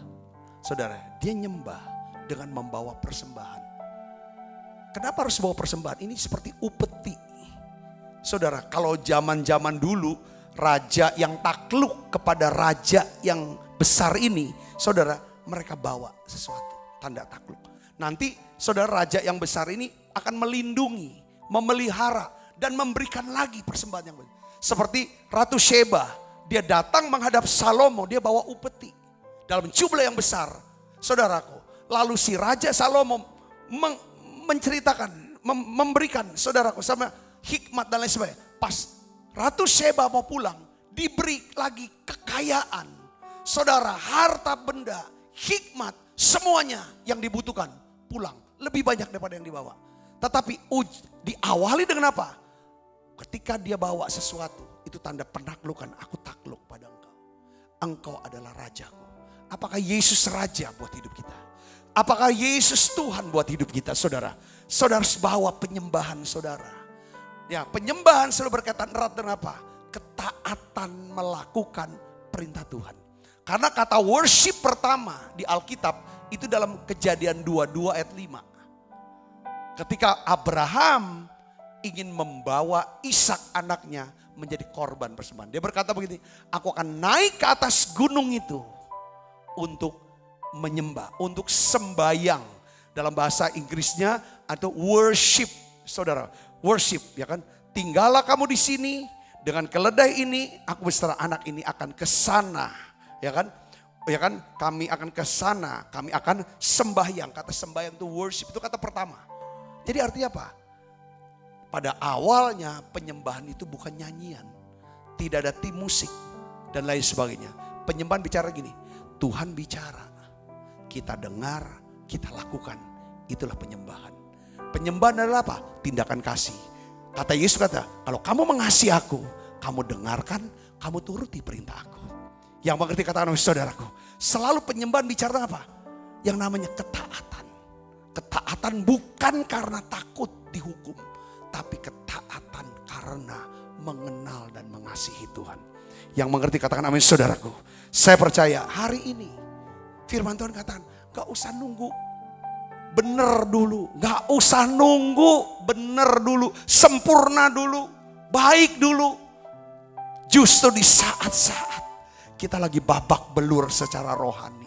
Saudara, dia nyembah dengan membawa persembahan. Kenapa harus bawa persembahan? Ini seperti upeti. Saudara, kalau zaman-zaman dulu raja yang takluk kepada raja yang besar ini, saudara, mereka bawa sesuatu, tanda takluk. Nanti saudara, raja yang besar ini akan melindungi, memelihara, dan memberikan lagi persembahan yang benar. Seperti Ratu Sheba, dia datang menghadap Salomo, dia bawa upeti dalam jumlah yang besar. Saudaraku, lalu si Raja Salomo menceritakan, memberikan saudaraku sama hikmat dan lain sebagainya. Pas Ratu Sheba mau pulang, diberi lagi kekayaan. Saudara, harta benda, hikmat, semuanya yang dibutuhkan pulang. Lebih banyak daripada yang dibawa. Tetapi diawali dengan apa? Ketika dia bawa sesuatu, itu tanda penaklukan. Aku takluk pada engkau. Engkau adalah rajaku. Apakah Yesus raja buat hidup kita? Apakah Yesus Tuhan buat hidup kita, saudara? Saudara harus bawa penyembahan saudara. Ya, penyembahan selalu berkaitan erat dengan apa? Ketaatan melakukan perintah Tuhan. Karena kata worship pertama di Alkitab itu dalam Kejadian 22 ayat 5. Ketika Abraham ingin membawa Ishak anaknya menjadi korban persembahan. Dia berkata begini, aku akan naik ke atas gunung itu untuk menyembah, untuk sembayang. Dalam bahasa Inggrisnya atau worship, saudara, worship, ya kan? Tinggallah kamu di sini Dengan keledai ini aku beserta anak ini akan ke sana, ya kan? Ya kan? Kami akan ke sana, kami akan sembahyang. Kata sembahyang itu worship, itu kata pertama. Jadi artinya apa? Pada awalnya penyembahan itu bukan nyanyian, tidak ada tim musik dan lain sebagainya. Penyembahan bicara gini, Tuhan bicara, kita dengar, kita lakukan. Itulah penyembahan. Penyembahan adalah apa? Tindakan kasih. Kata Yesus kalau kamu mengasihi aku, kamu dengarkan, kamu turuti perintah aku. Yang mengerti katakan saudaraku, selalu penyembahan bicara apa? Yang namanya ketaatan. Ketaatan bukan karena takut dihukum, tapi ketaatan karena mengenal dan mengasihi Tuhan. Yang mengerti katakan amin saudaraku. Saya percaya hari ini firman Tuhan katakan, gak usah nunggu bener dulu, gak usah nunggu bener dulu, sempurna dulu, baik dulu. Justru di saat-saat kita lagi babak belur secara rohani,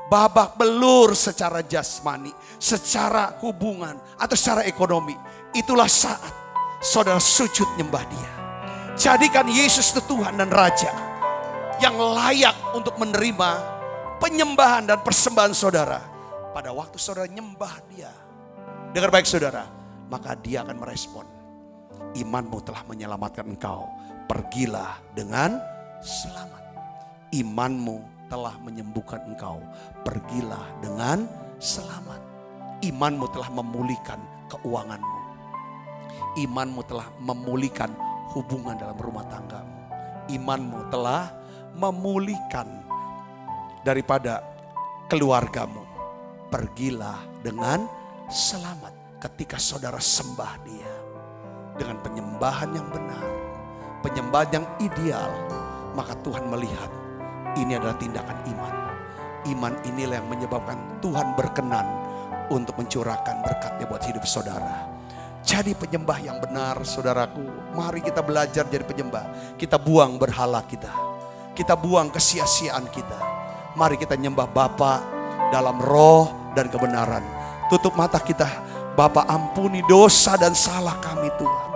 babak belur secara jasmani, secara hubungan atau secara ekonomi, itulah saat saudara sujud nyembah Dia. Jadikan Yesus itu Tuhan dan Raja yang layak untuk menerima penyembahan dan persembahan saudara. Pada waktu saudara nyembah Dia, dengar baik saudara, maka Dia akan merespon. Imanmu telah menyelamatkan engkau, pergilah dengan selamat. Imanmu telah menyembuhkan engkau, pergilah dengan selamat. Imanmu telah memulihkan keuanganmu. Imanmu telah memulihkan hubungan dalam rumah tanggamu. Imanmu telah memulihkan daripada keluargamu. Pergilah dengan selamat ketika saudara sembah Dia dengan penyembahan yang benar, penyembahan yang ideal, maka Tuhan melihat ini adalah tindakan iman. Iman inilah yang menyebabkan Tuhan berkenan untuk mencurahkan berkat-Nya buat hidup saudara. Jadi penyembah yang benar saudaraku, mari kita belajar jadi penyembah. Kita buang berhala kita, kita buang kesia-siaan kita. Mari kita nyembah Bapa dalam roh dan kebenaran. Tutup mata kita. Bapa, ampuni dosa dan salah kami Tuhan.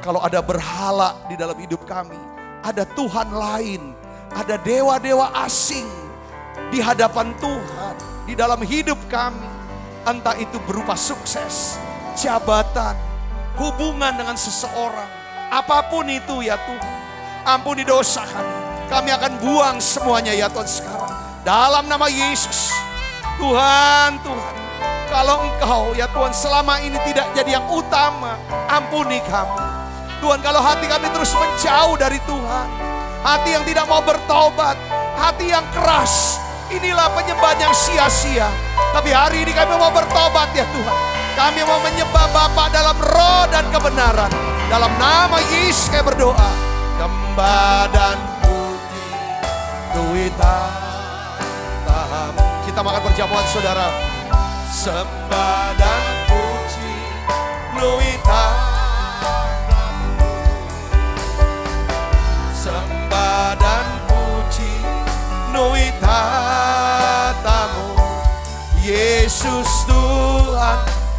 Kalau ada berhala di dalam hidup kami, ada Tuhan lain, ada dewa-dewa asing di hadapan Tuhan, di dalam hidup kami. Entah itu berupa sukses, jabatan, hubungan dengan seseorang, apapun itu ya Tuhan. Ampuni dosa kami. Kami akan buang semuanya ya Tuhan sekarang. Dalam nama Yesus. Tuhan, kalau Engkau ya Tuhan selama ini tidak jadi yang utama, ampuni kami. Tuhan, kalau hati kami terus menjauh dari Tuhan, hati yang tidak mau bertobat, hati yang keras, inilah penyembahan yang sia-sia. Tapi hari ini kami mau bertobat ya Tuhan. Kami mau menyembah Bapa dalam roh dan kebenaran. Dalam nama Yesus kami berdoa. Sembah dan puji Tuhan. Kita makan perjamuan saudara. Sembah dan puji Tuhan. Sembah dan puji Tuhan. Yesus Tuhan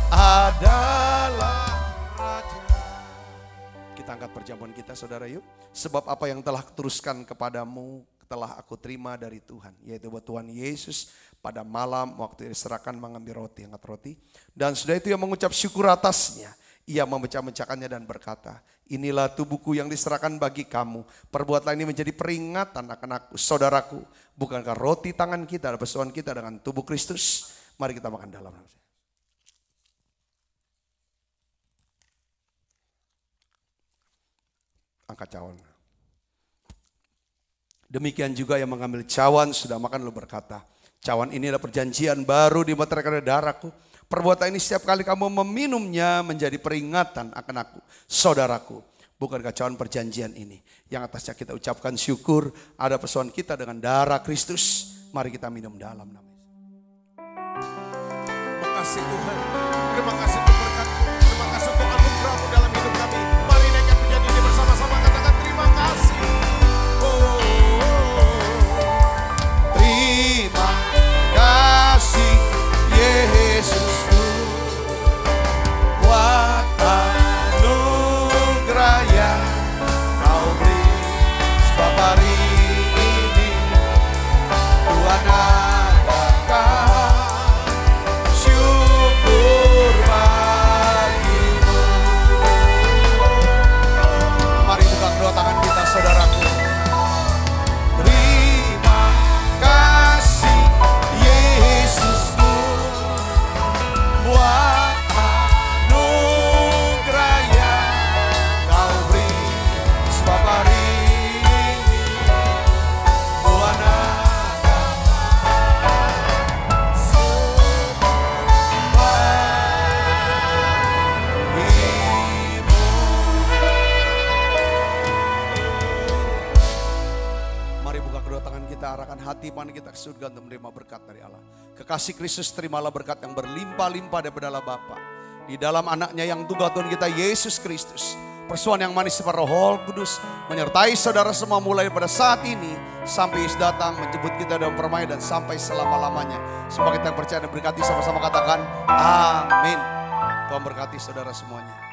adalah Raja. Kita angkat perjamuan kita saudara yuk. Sebab apa yang telah kuteruskan kepadamu telah aku terima dari Tuhan. Yaitu buat Tuhan Yesus pada malam waktu diserahkan mengambil roti, angkat roti. Dan sudah itu ia mengucap syukur atasnya. Ia memecah-mecahkannya dan berkata, inilah tubuhku yang diserahkan bagi kamu. Perbuatlah ini menjadi peringatan akan aku, saudaraku. Bukankah roti tangan kita, bersuan kita dengan tubuh Kristus? Mari kita makan dalam. Angkat cawan. Demikian juga yang mengambil cawan sudah makan lalu berkata, cawan ini adalah perjanjian baru dimeteraikan oleh darahku. Perbuatan ini setiap kali kamu meminumnya menjadi peringatan akan aku, saudaraku. Bukankah cawan perjanjian ini yang atasnya kita ucapkan syukur, ada persoalan kita dengan darah Kristus. Mari kita minum dalam nama Yesus. Terima kasih Tuhan, terima kasih untuk berkat-Mu, terima kasih untuk anugerah-Mu dalam hidup kami. Mari naikkan pujian ini bersama-sama, katakan terima kasih. Terima kasih Yesusku, buat anugerah yang Mari buka kedua tangan kita, arahkan hati iman kita ke surga untuk menerima berkat dari Allah. Kekasih Kristus, terimalah berkat yang berlimpah-limpah daripada Allah Bapa. Di dalam anaknya yang tunggal Tuhan kita, Yesus Kristus. Persuan yang manis seperti Roh Kudus menyertai saudara semua mulai pada saat ini sampai Yesus datang menjemput kita dalam permainan dan sampai selama-lamanya. Semua kita yang percaya dan berkati sama-sama katakan amin. Tuhan berkati saudara semuanya.